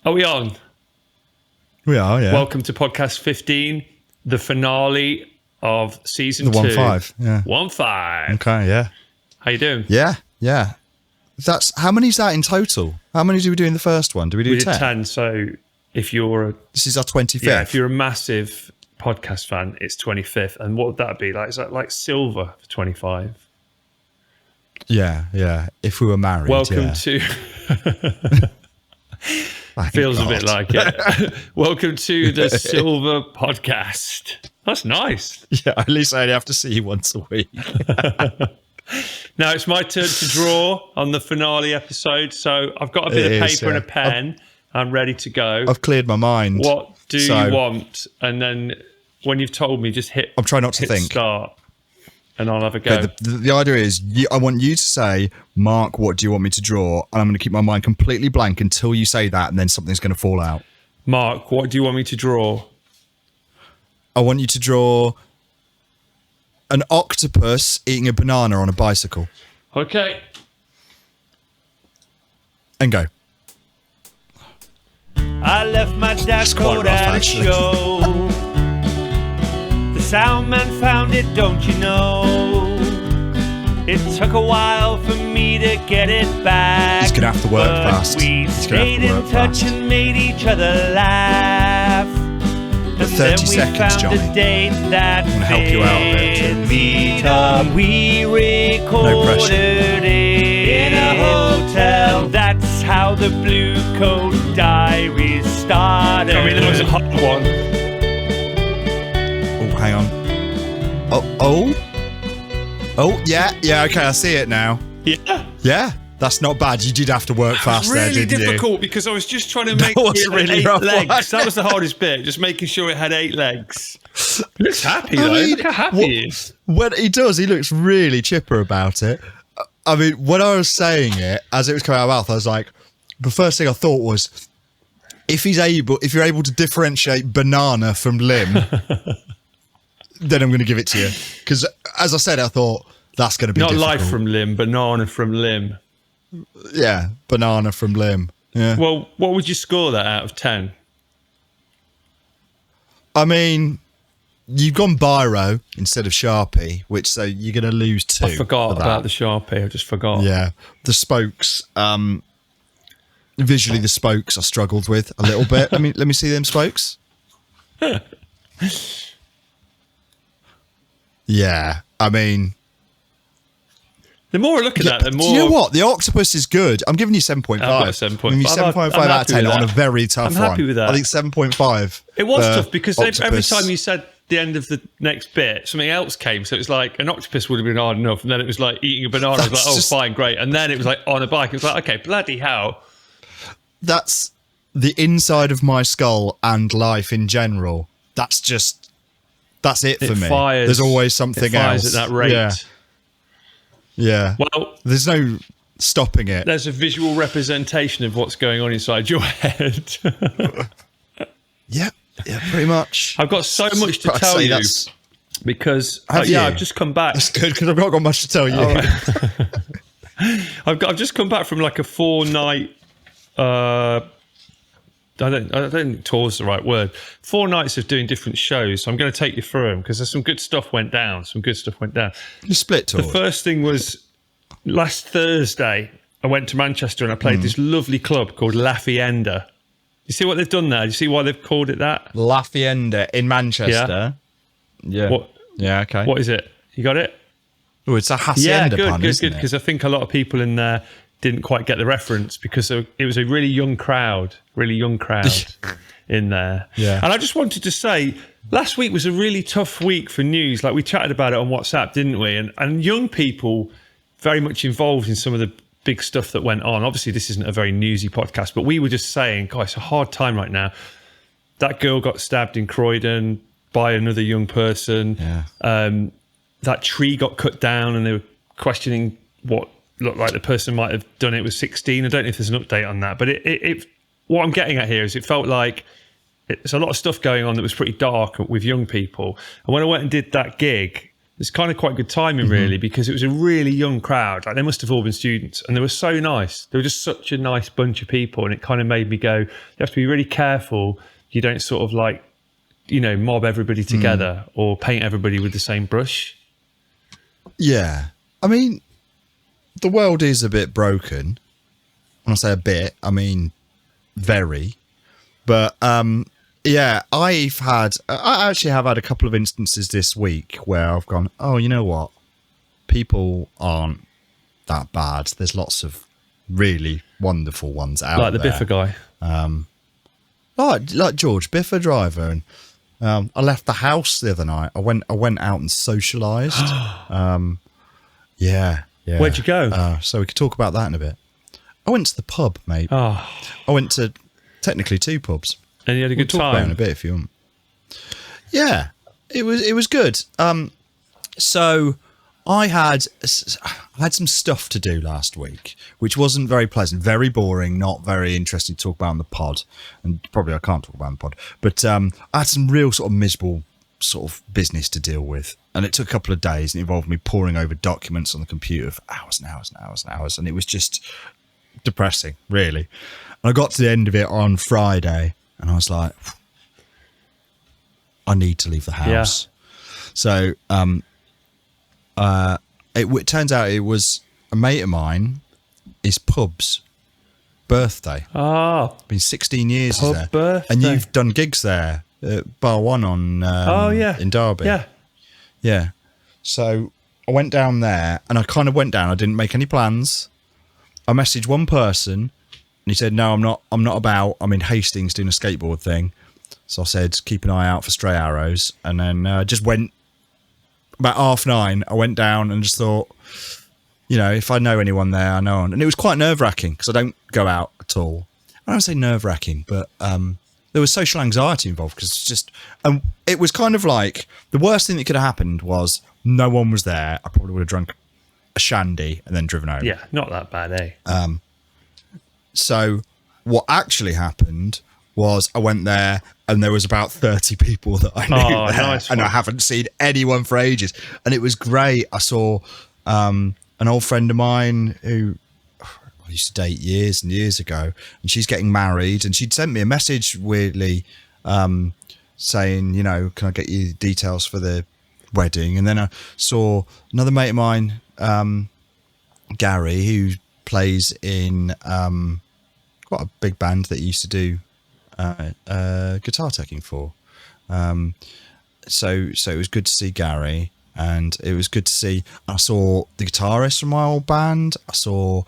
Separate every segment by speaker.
Speaker 1: Are we on?
Speaker 2: We are, yeah.
Speaker 1: Welcome to podcast 15, the finale of season 2.
Speaker 2: The 1-5, yeah.
Speaker 1: 1-5.
Speaker 2: Okay, yeah.
Speaker 1: How you doing?
Speaker 2: Yeah. How many is that in total? How many did we do in the first one? Did we do 10?
Speaker 1: We did 10, so if you're
Speaker 2: This is our 25th.
Speaker 1: Yeah, if you're a massive podcast fan, it's 25th. And what would that be? Like, is that like silver for 25?
Speaker 2: Yeah. If we were married,
Speaker 1: Welcome to... Feels a bit like it. Welcome to the Silver Podcast. That's nice.
Speaker 2: Yeah, at least I only have to see you once a week.
Speaker 1: Now it's my turn to draw on the finale episode. So I've got a bit of paper and a pen. I'm ready to go.
Speaker 2: I've cleared my mind.
Speaker 1: What do you want? And then when you've told me, just hit.
Speaker 2: I'm trying not to think.
Speaker 1: Start, and I'll have a go.
Speaker 2: Okay, the idea is, I want you to say, Mark, what do you want me to draw? And I'm going to keep my mind completely blank until you say that, and then something's going to fall out.
Speaker 1: Mark, what do you want me to draw?
Speaker 2: I want you to draw an octopus eating a banana on a bicycle.
Speaker 1: Okay.
Speaker 2: And go.
Speaker 3: I left my dad's coat at a show. The sound man found it, don't you know? It took a while for me to get it back.
Speaker 2: He's gonna have to work fast.
Speaker 3: We stayed in touch and made each other laugh. And
Speaker 2: 30
Speaker 3: then we
Speaker 2: seconds,
Speaker 3: found
Speaker 2: Jonny.
Speaker 3: a date that
Speaker 2: I'm gonna help you out a bit.
Speaker 3: fit. Meet up. We recorded it in a hotel. That's how the Blue Coat Diaries started.
Speaker 1: I mean, that was a hot one.
Speaker 2: Oh, hang on. Oh, yeah, okay, I see it now. Yeah, that's not bad. You did have to work fast there,
Speaker 1: Really
Speaker 2: didn't
Speaker 1: difficult because I was just trying to make
Speaker 2: was
Speaker 1: it
Speaker 2: really
Speaker 1: 8
Speaker 2: rough
Speaker 1: legs.
Speaker 2: one.
Speaker 1: That was the hardest bit, just making sure it had 8 legs. He looks happy though.
Speaker 2: mean,
Speaker 1: Look how happy he is.
Speaker 2: When he does, he looks really chipper about it. I mean, when I was saying it, as it was coming out of my mouth, I was like, the first thing I thought was, if you're able to differentiate banana from limb, then I'm going to give it to you. Because as I said, I thought that's going to be
Speaker 1: Not
Speaker 2: difficult.
Speaker 1: life from limb, banana from limb.
Speaker 2: Yeah, banana from limb. Yeah.
Speaker 1: Well, what would you score that out of 10?
Speaker 2: I mean, you've gone biro instead of Sharpie, so you're going to lose 2.
Speaker 1: I forgot about the Sharpie. I just forgot.
Speaker 2: Yeah, the spokes. Visually, the spokes I struggled with a little bit. Let me see them spokes. Yeah, I mean,
Speaker 1: The more I look at that, the more...
Speaker 2: Do you know what? The octopus is good. I'm giving you 7.5.
Speaker 1: I've got a 7.5.
Speaker 2: I'm giving you 7.5
Speaker 1: I'm
Speaker 2: out of 10
Speaker 1: happy with
Speaker 2: on a
Speaker 1: that.
Speaker 2: very tough
Speaker 1: I'm
Speaker 2: one.
Speaker 1: happy with that.
Speaker 2: I think 7.5.
Speaker 1: It was tough because every
Speaker 2: octopus.
Speaker 1: time you said the end of the next bit, something else came. So it was like an octopus would have been hard enough, and then it was like eating a banana. I was like, oh, fine, great. And then it was like on a bike. It was like, okay, bloody hell.
Speaker 2: That's the inside of my skull and life in general. That's it for me.
Speaker 1: Fires,
Speaker 2: There's always something
Speaker 1: it fires
Speaker 2: else.
Speaker 1: at that rate.
Speaker 2: Yeah.
Speaker 1: Well,
Speaker 2: There's no stopping it.
Speaker 1: there's a visual representation of what's going on inside your head.
Speaker 2: Yeah, pretty much.
Speaker 1: I've got so much to
Speaker 2: I'd
Speaker 1: tell
Speaker 2: say
Speaker 1: you
Speaker 2: that's-
Speaker 1: because
Speaker 2: Have you?
Speaker 1: I've just come back.
Speaker 2: That's good because I've not got much to tell you.
Speaker 1: I've just come back from like a 4-night. I don't think tour's the right word. 4 nights of doing different shows. So I'm going to take you through them because there's some good stuff went down.
Speaker 2: You split tour.
Speaker 1: The first thing was last Thursday. I went to Manchester and I played this lovely club called La Fienda. You see what they've done there? You see why they've called it that?
Speaker 2: La Fienda in Manchester. Yeah.
Speaker 1: What?
Speaker 2: Yeah, okay.
Speaker 1: What is it? You got it?
Speaker 2: Oh, it's a hacienda pun, isn't it?
Speaker 1: Because I think a lot of people in there didn't quite get the reference because it was a really young crowd in there.
Speaker 2: Yeah.
Speaker 1: And I just wanted to say, last week was a really tough week for news. Like we chatted about it on WhatsApp, didn't we? And young people very much involved in some of the big stuff that went on. Obviously, this isn't a very newsy podcast, but we were just saying, God, it's a hard time right now. That girl got stabbed in Croydon by another young person.
Speaker 2: Yeah.
Speaker 1: That tree got cut down and they were questioning what looked like the person might have done it was 16. I don't know if there's an update on that, but it what I'm getting at here is it felt like there's a lot of stuff going on that was pretty dark with young people. And when I went and did that gig, It's kind of quite good timing, really, because it was a really young crowd. Like, they must have all been students, and they were so nice. They were just such a nice bunch of people, and it kind of made me go, you have to be really careful. You don't sort of like, mob everybody together or paint everybody with the same brush.
Speaker 2: Yeah. I mean, the world is a bit broken. When I say a bit, I mean very. But yeah, I actually have had a couple of instances this week where I've gone, oh, you know what? People aren't that bad. There's lots of really wonderful ones out there.
Speaker 1: Like the Biffa guy.
Speaker 2: Like George Biffa driver. And I left the house the other night. I went out and socialised. Yeah.
Speaker 1: Where'd you go?
Speaker 2: So we could talk about that in a bit. I went to the pub, mate.
Speaker 1: Oh.
Speaker 2: I went to technically 2 pubs.
Speaker 1: And you had a good
Speaker 2: Talk about it in
Speaker 1: time?
Speaker 2: a bit if you want. Yeah, it was good. So I had some stuff to do last week, which wasn't very pleasant, very boring, not very interesting to talk about on the pod, and probably I can't talk about on the pod. But I had some real sort of miserable sort of business to deal with, and it took a couple of days, and it involved me poring over documents on the computer for hours and hours and hours and hours, and it was just depressing, really. And I got to the end of it on Friday, and I was like, I need to leave the house. Yeah. So it turns out it was a mate of mine, his pub's birthday.
Speaker 1: Oh.
Speaker 2: Been 16 years
Speaker 1: Pub
Speaker 2: there.
Speaker 1: birthday.
Speaker 2: And you've done gigs there at Bar One on in Derby. Yeah. So I went down there, and I kind of went down. I didn't make any plans. I messaged one person, and he said, no, I'm not about. I'm in Hastings doing a skateboard thing. So I said, keep an eye out for stray arrows. And then just went about 9:30. I went down and just thought, if I know anyone there, I know. And it was quite nerve-wracking because I don't go out at all. I don't say nerve-wracking, but there was social anxiety involved because it's just, it was kind of like the worst thing that could have happened was no one was there. I probably would have drunk a shandy and then driven home.
Speaker 1: Yeah, not that bad, eh?
Speaker 2: So what actually happened was I went there and there was about 30 people that I knew there,
Speaker 1: nice
Speaker 2: and I haven't seen anyone for ages. And it was great. I saw an old friend of mine who I used to date years and years ago, and she's getting married, and she'd sent me a message weirdly saying, can I get you details for the wedding? And then I saw another mate of mine, Gary, who plays in quite a big band that he used to do guitar teching for. So it was good to see Gary, and it was good to see. I saw the guitarist from my old band. I saw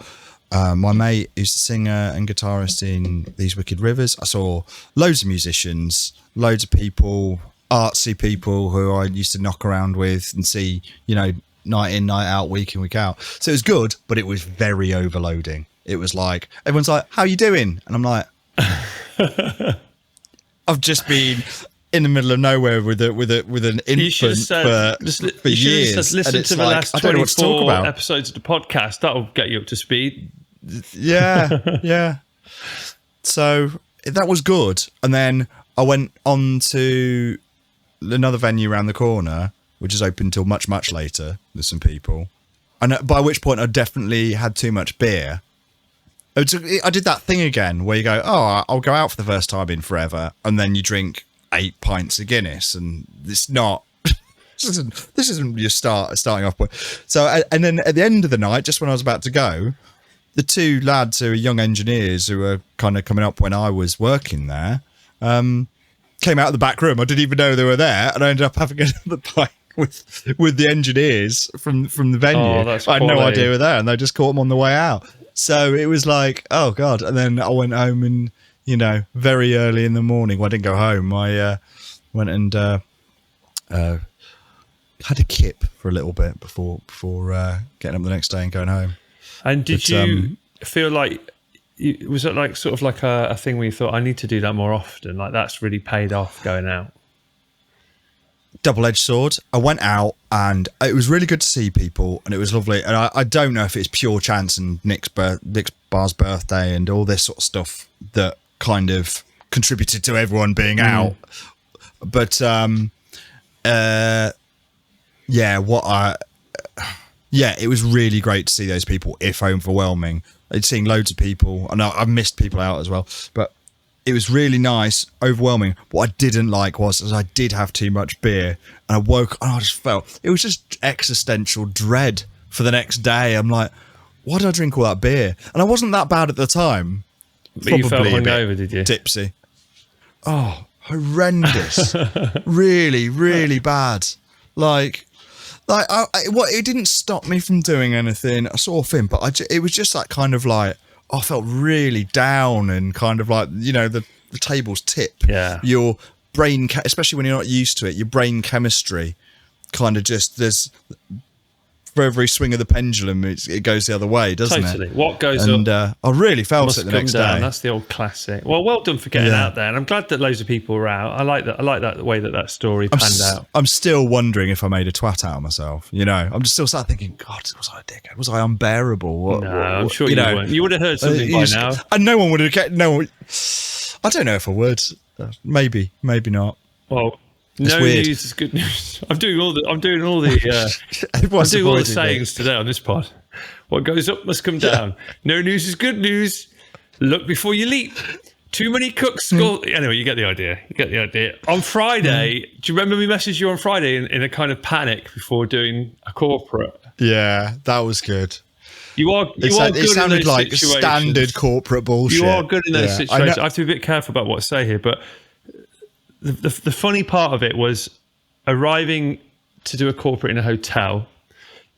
Speaker 2: my mate who's the singer and guitarist in These Wicked Rivers. I saw loads of musicians, loads of people, artsy people who I used to knock around with and see, night in, night out, week in, week out. So it was good, but it was very overloading. It was like, everyone's like, how you doing? And I'm like, I've just been in the middle of nowhere with an infant for years.
Speaker 1: Listen to the last 24 episodes of the podcast. That'll get you up to speed.
Speaker 2: Yeah. So that was good. And then I went on to another venue around the corner, which is open till much, much later with some people. And by which point I definitely had too much beer. I did that thing again where you go, oh, I'll go out for the first time in forever. And then you drink 8 pints of Guinness, and it's not, this isn't your starting off point. So, and then at the end of the night, just when I was about to go, the 2 lads who are young engineers who were kind of coming up when I was working there, came out of the back room. I didn't even know they were there, and I ended up having another pint with the engineers from the venue. I had no idea they were there, and they just caught them on the way out. So it was like, oh God. And then I went home, and, very early in the morning, well, I didn't go home. I went and had a kip for a little bit before getting up the next day and going home.
Speaker 1: And did you feel like, was it like sort of like a thing where you thought, I need to do that more often? Like that's really paid off going out?
Speaker 2: Double-edged sword. I went out, and it was really good to see people, and it was lovely. And I don't know if it's pure chance and Nick's Bar's birthday and all this sort of stuff that kind of contributed to everyone being out. But it was really great to see those people, if overwhelming. I'd seen loads of people. I know I've missed people out as well, but it was really nice, overwhelming. What I didn't like was I did have too much beer, and I woke and I just felt it was just existential dread for the next day. I'm like, why did I drink all that beer? And I wasn't that bad at the time.
Speaker 1: But you felt hungover, did you?
Speaker 2: Tipsy. Oh, horrendous. Really, really bad. It didn't stop me from doing anything, sort of thing, but it was just that kind of like, I felt really down and kind of like, the tables tip.
Speaker 1: Yeah.
Speaker 2: Your brain, especially when you're not used to it, your brain chemistry kind of just, there's, for every swing of the pendulum, it goes the other way, doesn't
Speaker 1: Totally.
Speaker 2: it?
Speaker 1: What goes
Speaker 2: up? And I really felt
Speaker 1: must
Speaker 2: it the
Speaker 1: come
Speaker 2: next
Speaker 1: down.
Speaker 2: day.
Speaker 1: That's the old classic. Well done for getting out there, and I'm glad that loads of people were out. I like that. The way that story panned out.
Speaker 2: I'm still wondering if I made a twat out of myself. I'm just still sat thinking, God, was I a dickhead? Was I unbearable?
Speaker 1: I'm sure you weren't. You would have heard something by now.
Speaker 2: And no one would have get. No, I don't know if I would. Maybe not.
Speaker 1: Well. No
Speaker 2: weird.
Speaker 1: news is good news. I'm doing all the sayings today on this pod. What goes up must come down. No news is good news. Look before you leap. Too many cooks score. Anyway, you get the idea. On Friday, do you remember we messaged you on Friday in a kind of panic before doing a corporate?
Speaker 2: Yeah, that was good.
Speaker 1: You are good
Speaker 2: it sounded
Speaker 1: in those
Speaker 2: like
Speaker 1: situations.
Speaker 2: Standard corporate bullshit.
Speaker 1: You are good in those situations. I have to be a bit careful about what I say here, but the funny part of it was arriving to do a corporate in a hotel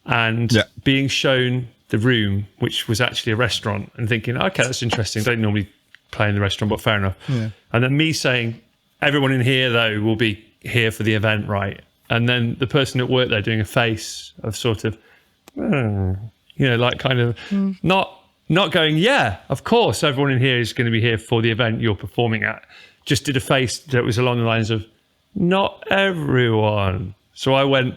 Speaker 1: and being shown the room, which was actually a restaurant, and thinking, okay, that's interesting. Don't normally play in the restaurant, but fair enough. Yeah. And then me saying, everyone in here, though, will be here for the event, right? And then the person at work there doing a face of sort of, like kind of not going, yeah, of course, everyone in here is going to be here for the event you're performing at. Just did a face that was along the lines of, not everyone. So I went,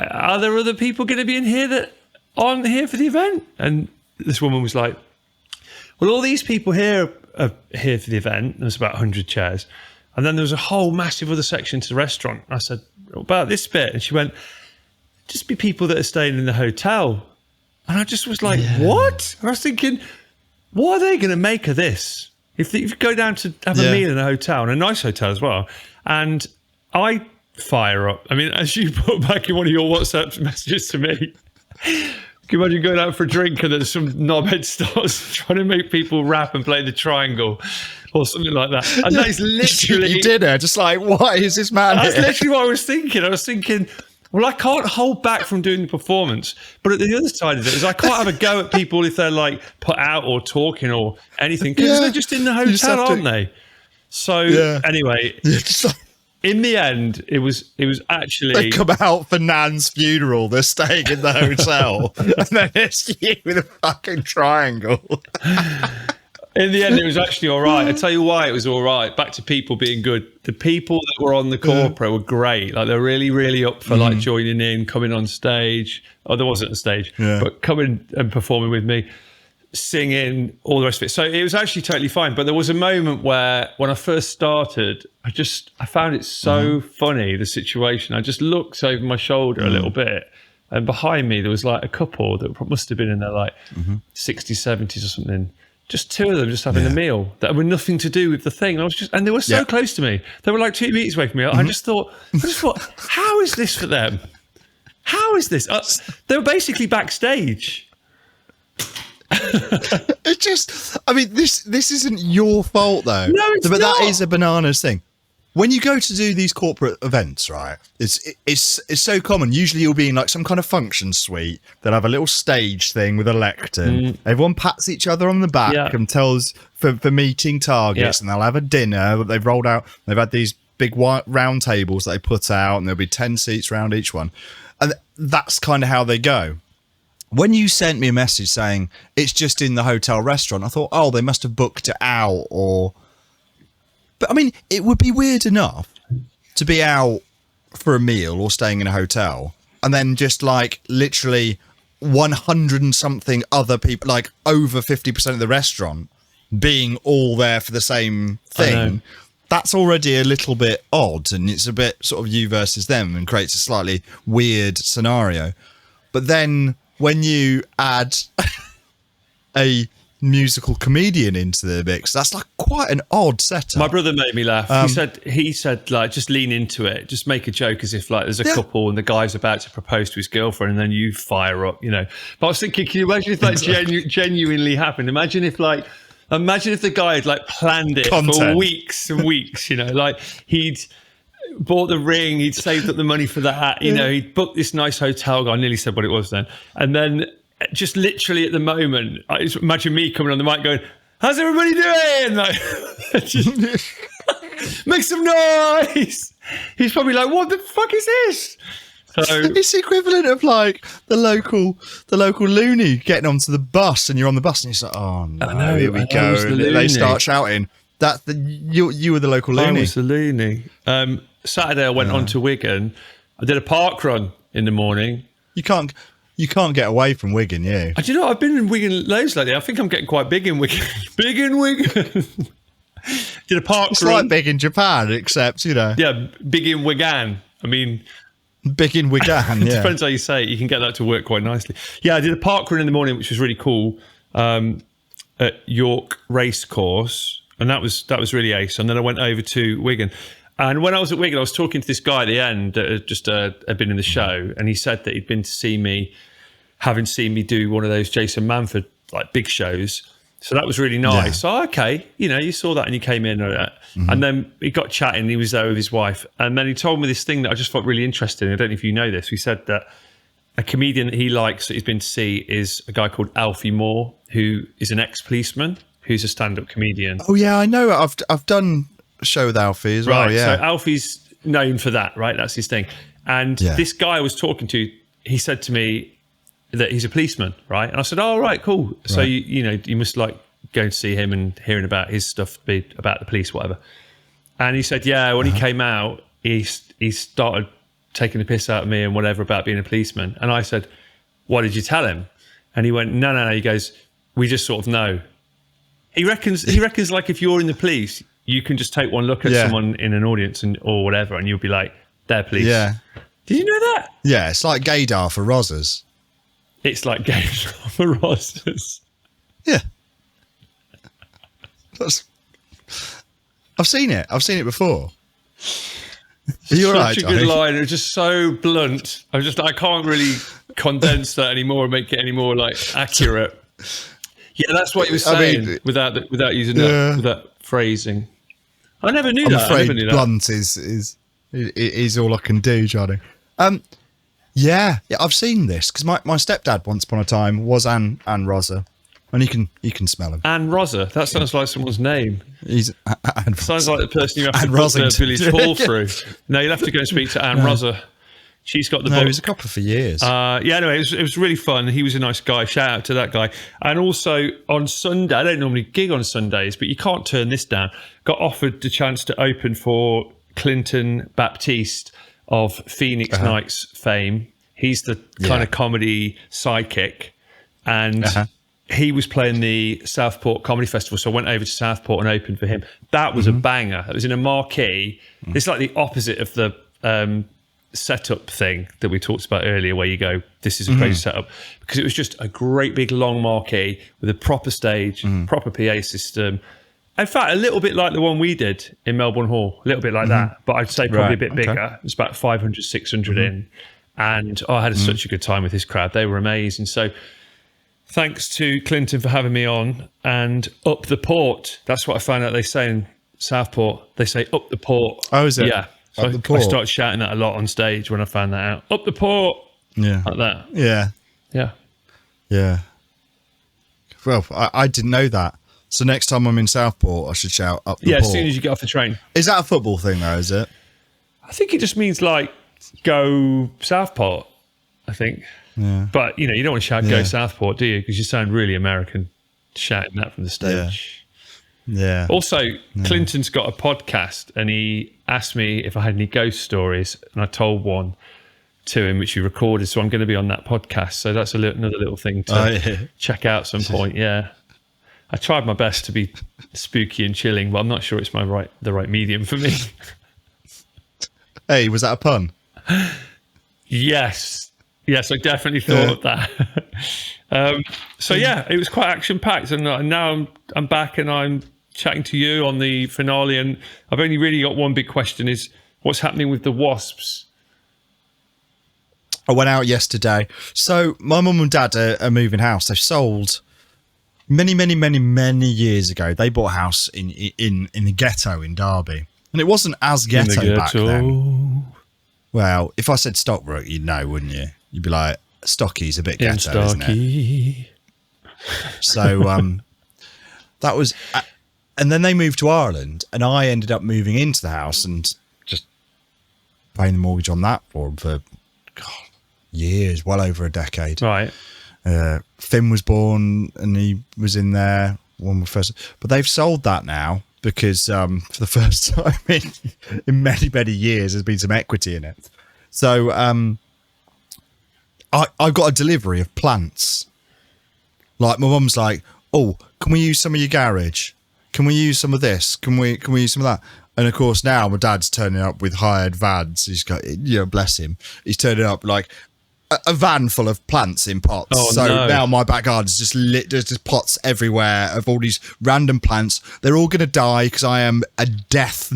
Speaker 1: are there other people going to be in here that aren't here for the event? And this woman was like, well, all these people here are here for the event. There's about 100 chairs. And then there was a whole massive other section to the restaurant. I said, about this bit. And she went, just be people that are staying in the hotel. And I just was like, what? And I was thinking, what are they going to make of this? If you go down to have a meal in a hotel, and a nice hotel as well, and I fire up. I mean, as you put back in one of your WhatsApp messages to me, can you imagine going out for a drink and then some knobhead starts trying to make people rap and play the triangle or something like that? And that is literally...
Speaker 2: You did it. Just like, what is this man
Speaker 1: That's
Speaker 2: here?
Speaker 1: literally what I was thinking. I was thinking... Well, I can't hold back from doing the performance, but at the other side of it is I can't have a go at people if they're like put out or talking or anything because they're just in the hotel, aren't they? So anyway, in the end, it was actually
Speaker 2: they come out for Nan's funeral. They're staying in the hotel, and then it's you with a fucking triangle.
Speaker 1: In the end, it was actually all right. I tell you why it was all right. Back to people being good. The people that were on the corporate were great. Like they're really, really up for like joining in, coming on stage. Oh, there wasn't a stage, but coming and performing with me, singing, all the rest of it. So it was actually totally fine. But there was a moment where, when I first started, I found it so funny, the situation. I just looked over my shoulder a little bit, and behind me there was like a couple that must have been in their like 60s, 70s or something. Just two of them just having a meal that were nothing to do with the thing. And they were so close to me. They were like 2 meters away from me. I just thought, how is this for them? How is this? They were basically backstage.
Speaker 2: It just, I mean, this isn't your fault though.
Speaker 1: No, it's
Speaker 2: but
Speaker 1: not.
Speaker 2: That is a bananas thing. When you go to do these corporate events, right, it's so common. Usually you'll be in like some kind of function suite. They'll have a little stage thing with a lectern. Everyone pats each other on the back and tells for meeting targets, and they'll have a dinner that they've rolled out. They've had these big white round tables that they put out, and there'll be 10 seats around each one. And that's kind of how they go. When you sent me a message saying it's just in the hotel restaurant, I thought, oh, they must have booked it out or... But I mean, it would be weird enough to be out for a meal or staying in a hotel and then just like literally 100 and something other people, like over 50% of the restaurant being all there for the same thing. that's already a little bit odd, and it's a bit sort of you versus them, and creates a slightly weird scenario. But then when you add a musical comedian into the mix, that's like quite an odd setup.
Speaker 1: My brother made me laugh. He said like, just lean into it, just make a joke as if like there's a couple and the guy's about to propose to his girlfriend, and then you fire up, But I was thinking, can you imagine if that genuinely happened? Imagine if the guy had like planned it for weeks and weeks, like he'd bought the ring, he'd saved up the money for that, he'd booked this nice hotel. I nearly said what it was then. And then just literally at the moment, I just imagine me coming on the mic going, "How's everybody doing?" Like, just make some noise. He's probably like, "What the fuck is this?" So
Speaker 2: it's the equivalent of like the local loony getting onto the bus, and you're on the bus, and you're like, "Oh no, here we go!" And they start shouting. You were the local loony.
Speaker 1: I was the loony. Saturday, I went on to Wigan. I did a park run in the morning.
Speaker 2: You can't get away from Wigan, yeah.
Speaker 1: Do you know, I've been in Wigan loads lately. I think I'm getting quite big in Wigan. Big in Wigan. Did a park run.
Speaker 2: It's like big in Japan, except,
Speaker 1: Yeah, big in Wigan. I mean...
Speaker 2: Big in Wigan,
Speaker 1: It depends how you say it. You can get that to work quite nicely. Yeah, I did a park run in the morning, which was really cool, at York Racecourse. And that was really ace. And then I went over to Wigan. And when I was at Wigan, I was talking to this guy at the end that had been in the show, and he said that he'd been to see me, having seen me do one of those Jason Manford like big shows. So that was really nice. Yeah. Oh, okay, you saw that and you came in, and then he got chatting. He was there with his wife, and then he told me this thing that I just felt really interesting. I don't know if you know this. He said that a comedian that he likes that he's been to see is a guy called Alfie Moore, who is an ex-policeman, who's a stand-up comedian.
Speaker 2: Oh yeah, I know. I've done show with Alfie as well, yeah.
Speaker 1: So Alfie's known for that, right? That's his thing. And this guy I was talking to, he said to me that he's a policeman, right? And I said, "Oh, right, cool." Right. So you must like going to see him and hearing about his stuff about the police, whatever. And he said, yeah, when he came out, he started taking the piss out of me and whatever about being a policeman. And I said, "What did you tell him?" And he went, no. He goes, "We just sort of know." He reckons like if you're in the police, you can just take one look at someone in an audience or whatever, and you'll be like, "They're police." Yeah. Did you know that?
Speaker 2: Yeah, it's like gaydar for Rozzers.
Speaker 1: It's like gaydar for Rozzers.
Speaker 2: Yeah. I've seen it. I've seen it before. Are you
Speaker 1: Such a good line. It was just so blunt. I can't really condense that anymore and make it any more like accurate. Yeah, that's what he was saying without using that phrasing. I never knew that.
Speaker 2: I'm afraid blunt is all I can do, Johnny. Yeah, I've seen this because my stepdad once upon a time was Anne Rosa, and you can smell him.
Speaker 1: Anne Rosa. That sounds like someone's name. Sounds like the person you have to put the village hall through. No, you'll have to go and speak to Anne Rosa. She's got the book.
Speaker 2: He was a copper for years.
Speaker 1: Anyway, it was really fun. He was a nice guy. Shout out to that guy. And also on Sunday, I don't normally gig on Sundays, but you can't turn this down. Got offered the chance to open for Clinton Baptiste of Phoenix Nights fame. He's the kind of comedy sidekick. And he was playing the Southport Comedy Festival. So I went over to Southport and opened for him. That was a banger. It was in a marquee. It's like the opposite of the setup thing that we talked about earlier, where you go, this is a crazy setup, because it was just a great big long marquee with a proper stage, proper PA system. In fact, a little bit like the one we did in Melbourne Hall, a little bit like that, but I'd say probably a bit bigger. It was about 500, 600 in. And I had such a good time with his crowd. They were amazing. So thanks to Clinton for having me on. And up the port, that's what I found out they say in Southport. They say up the port.
Speaker 2: Oh, is it?
Speaker 1: Yeah. So I started shouting that a lot on stage when I found that out. Up the port.
Speaker 2: Yeah.
Speaker 1: Like that.
Speaker 2: Yeah.
Speaker 1: Yeah.
Speaker 2: Yeah. Well, I didn't know that. So next time I'm in Southport, I should shout up the port.
Speaker 1: Yeah, as soon as you get off the train.
Speaker 2: Is that a football thing though, is it?
Speaker 1: I think it just means like go Southport, I think.
Speaker 2: Yeah.
Speaker 1: But, you don't want to shout go Southport, do you? Because you sound really American shouting that from the stage.
Speaker 2: Yeah.
Speaker 1: Also, Clinton's got a podcast and he asked me if I had any ghost stories, and I told one to him, which he recorded. So I'm going to be on that podcast. So that's another little thing to check out some point. Yeah. I tried my best to be spooky and chilling, but I'm not sure it's the right medium for me.
Speaker 2: Hey, was that a pun?
Speaker 1: Yes, I definitely thought of that. So yeah, it was quite action packed, and now I'm back and I'm chatting to you on the finale, and I've only really got one big question: is what's happening with the wasps?
Speaker 2: I went out yesterday. So my mum and dad are moving house. They've sold many years ago. They bought a house in the ghetto in Derby, and it wasn't as ghetto back then. Well, if I said Stockbrook, you'd know, wouldn't you? You'd be like, Stocky's a bit ghetto, isn't it? So that was, and then they moved to Ireland, and I ended up moving into the house and just paying the mortgage on that for them for years, well over a decade.
Speaker 1: Right.
Speaker 2: Finn was born, and he was in there when we first, but they've sold that now because for the first time in many years, there's been some equity in it. So I got a delivery of plants. Like my mum's like, oh, can we use some of your garage? Can we use some of this? Can we use some of that? And of course now my dad's turning up with hired vans. He's got, bless him. He's turning up like a van full of plants in pots.
Speaker 1: Oh,
Speaker 2: so
Speaker 1: no.
Speaker 2: now my backyard is just lit. There's just pots everywhere of all these random plants. They're all going to die because I am death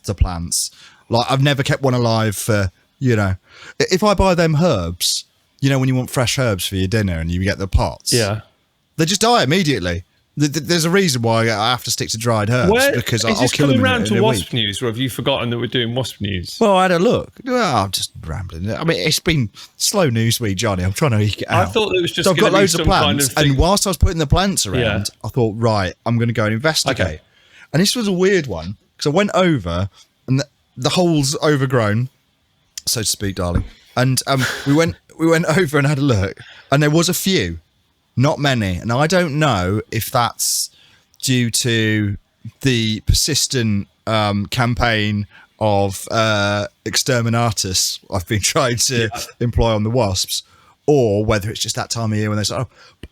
Speaker 2: to plants. Like I've never kept one alive for, if I buy them herbs, when you want fresh herbs for your dinner and you get the pots, they just die immediately. There's a reason why I have to stick to dried herbs because I'll kill them in a week. Is this coming round to
Speaker 1: wasp news, or have you forgotten that we're doing wasp news?
Speaker 2: Well, I had a look. Well, I'm just rambling. I mean, it's been slow news week, Johnny. I'm trying to eke it out.
Speaker 1: I thought it was just.
Speaker 2: So I've got loads of plants, and whilst I was putting the plants around, I thought, right, I'm going to go and investigate. Okay. And this was a weird one because I went over, and the hole's overgrown, so to speak, darling. And we went over and had a look, and there was a few. Not many. And I don't know if that's due to the persistent campaign of exterminatus I've been trying to employ on the wasps, or whether it's just that time of year when they say,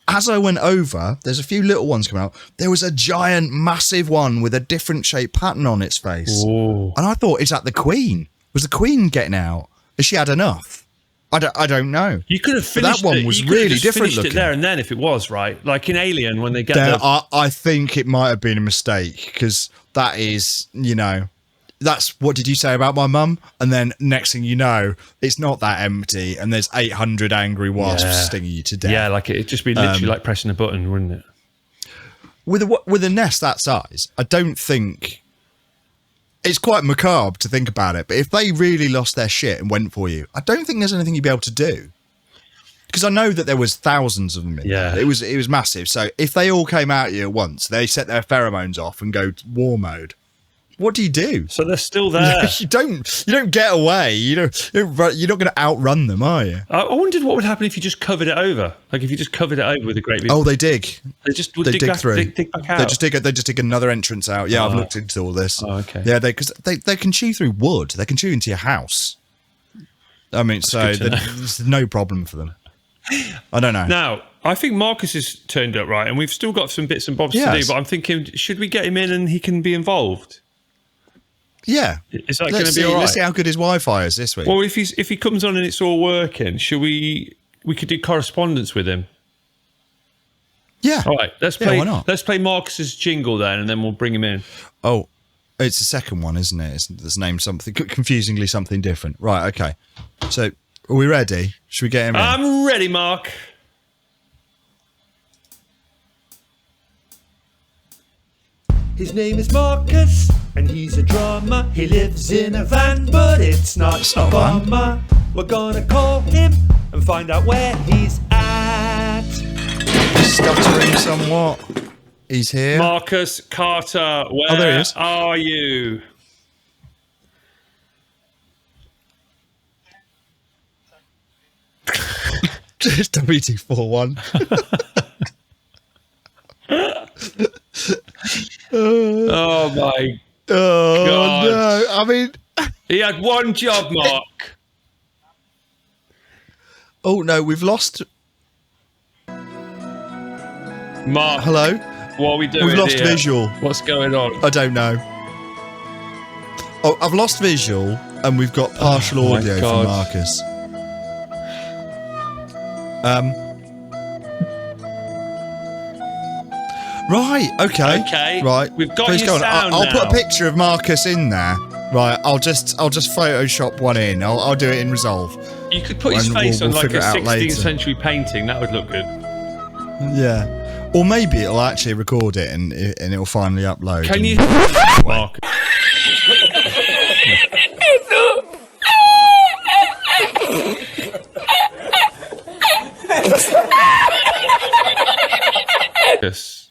Speaker 2: as I went over, there's a few little ones coming out. There was a giant, massive one with a different shaped pattern on its face.
Speaker 1: Ooh.
Speaker 2: And I thought, is that the queen? Was the queen getting out? Has she had enough? I don't know.
Speaker 1: You could have finished
Speaker 2: that one was really different looking.
Speaker 1: It there and then if it was, right? Like in Alien when they get
Speaker 2: I think it might have been a mistake because that is, that's what did you say about my mum? And then next thing you know, it's not that empty and there's 800 angry wasps stinging you to death.
Speaker 1: Yeah, like it'd just be literally like pressing a button, wouldn't it?
Speaker 2: With a nest that size, I don't think... It's quite macabre to think about it, but if they really lost their shit and went for you, I don't think there's anything you'd be able to do. Because I know that there was thousands of them in there. It was massive. So if they all came out at you at once, they set their pheromones off and go war mode. What do you do?
Speaker 1: So they're still there.
Speaker 2: You don't get away. You're not going to outrun them, are you?
Speaker 1: I wondered what would happen if you just covered it over. Like if you just covered it over with a great big...
Speaker 2: Oh, they dig.
Speaker 1: They just would
Speaker 2: dig
Speaker 1: back,
Speaker 2: through.
Speaker 1: dig back out.
Speaker 2: They just dig another entrance out. Yeah, I've looked into all this.
Speaker 1: Oh, okay.
Speaker 2: Yeah, because they can chew through wood. They can chew into your house. I mean, so there's no problem for them. I don't know.
Speaker 1: Now, I think Marcus has turned up, right? And we've still got some bits and bobs to do, but I'm thinking, should we get him in and he can be involved?
Speaker 2: Yeah.
Speaker 1: Is that going to be all right?
Speaker 2: Let's see how good his Wi-Fi is this week.
Speaker 1: Well, if he comes on and it's all working, we could do correspondence with him.
Speaker 2: Yeah.
Speaker 1: All right. Let's play.
Speaker 2: Why not?
Speaker 1: Let's play Marcus's jingle then, and then we'll bring him in.
Speaker 2: Oh, it's the second one, isn't it? It's named something confusingly something different. Right. Okay. So, are we ready? Should we get him in?
Speaker 1: I'm ready, Mark.
Speaker 3: His name is Marcus, and he's a drummer. He lives in a van, but it's not a bummer. We're gonna call him and find out where he's at.
Speaker 2: He's stuttering somewhat. He's here.
Speaker 1: Marcus Carter, where
Speaker 2: there he is.
Speaker 1: are you?
Speaker 2: Just WT41.
Speaker 1: Oh my God.
Speaker 2: No. I mean,
Speaker 1: he had one job, Mark.
Speaker 2: Oh no, we've lost.
Speaker 1: Mark,
Speaker 2: Hello?
Speaker 1: what are we doing?
Speaker 2: We've lost
Speaker 1: here?
Speaker 2: visual.
Speaker 1: What's going on?
Speaker 2: I don't know. Oh, I've lost visual, and we've got partial
Speaker 1: Oh my
Speaker 2: audio
Speaker 1: God.
Speaker 2: from Marcus. Right. Okay.
Speaker 1: Okay.
Speaker 2: Right.
Speaker 1: We've got
Speaker 2: Please
Speaker 1: your
Speaker 2: go on.
Speaker 1: sound
Speaker 2: I'll put a
Speaker 1: now.
Speaker 2: picture of Marcus in there. Right. I'll just Photoshop one in. I'll do it in Resolve.
Speaker 1: You could put his
Speaker 2: And
Speaker 1: face
Speaker 2: we'll
Speaker 1: on like a
Speaker 2: figure it out
Speaker 1: 16th
Speaker 2: later.
Speaker 1: century painting. That would look good.
Speaker 2: Yeah. Or maybe it'll actually record it and it'll finally upload.
Speaker 1: Can you, Mark? Yes.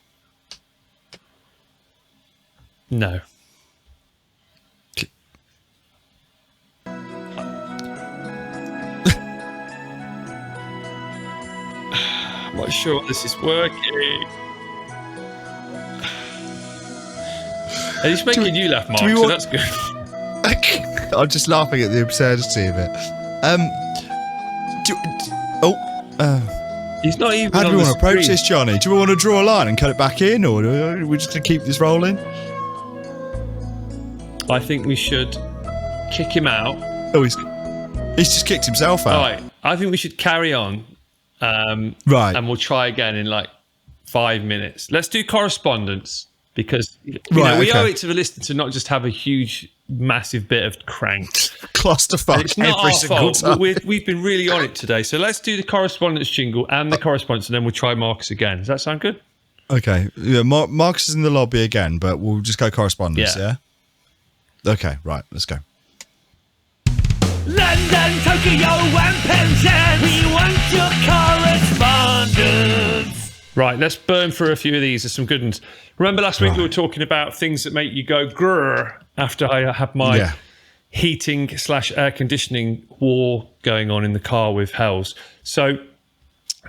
Speaker 1: No. I'm not sure this is working. And it's making you laugh, Mark,
Speaker 2: we
Speaker 1: so
Speaker 2: want-
Speaker 1: that's good.
Speaker 2: I'm just laughing at the absurdity of it.
Speaker 1: He's not even
Speaker 2: How do
Speaker 1: on
Speaker 2: we
Speaker 1: the
Speaker 2: want to approach
Speaker 1: screen.
Speaker 2: this, Johnny? Do we want to draw a line and cut it back in, or are we just going to keep this rolling?
Speaker 1: I think we should kick him out.
Speaker 2: Oh, he's just kicked himself out.
Speaker 1: All right. I think we should carry on.
Speaker 2: Right.
Speaker 1: And we'll try again in like 5 minutes. Let's do correspondence because you
Speaker 2: Right,
Speaker 1: know, we
Speaker 2: okay.
Speaker 1: owe it to the listener to not just have a huge, massive bit of crank.
Speaker 2: Clusterfuck
Speaker 1: It's not
Speaker 2: every
Speaker 1: our
Speaker 2: single
Speaker 1: fault.
Speaker 2: time.
Speaker 1: We've been really on it today. So let's do the correspondence jingle and the correspondence, and then we'll try Marcus again. Does that sound good?
Speaker 2: Okay. Yeah, Marcus is in the lobby again, but we'll just go correspondence,
Speaker 1: Yeah.
Speaker 2: yeah? Okay, right. Let's go.
Speaker 3: London, Tokyo, and Penzance. We want your correspondence.
Speaker 1: Right, let's burn through a few of these. There's some good ones. Remember last week we were talking about things that make you go grrr after I had my
Speaker 2: Yeah.
Speaker 1: heating/air conditioning war going on in the car with Hells. So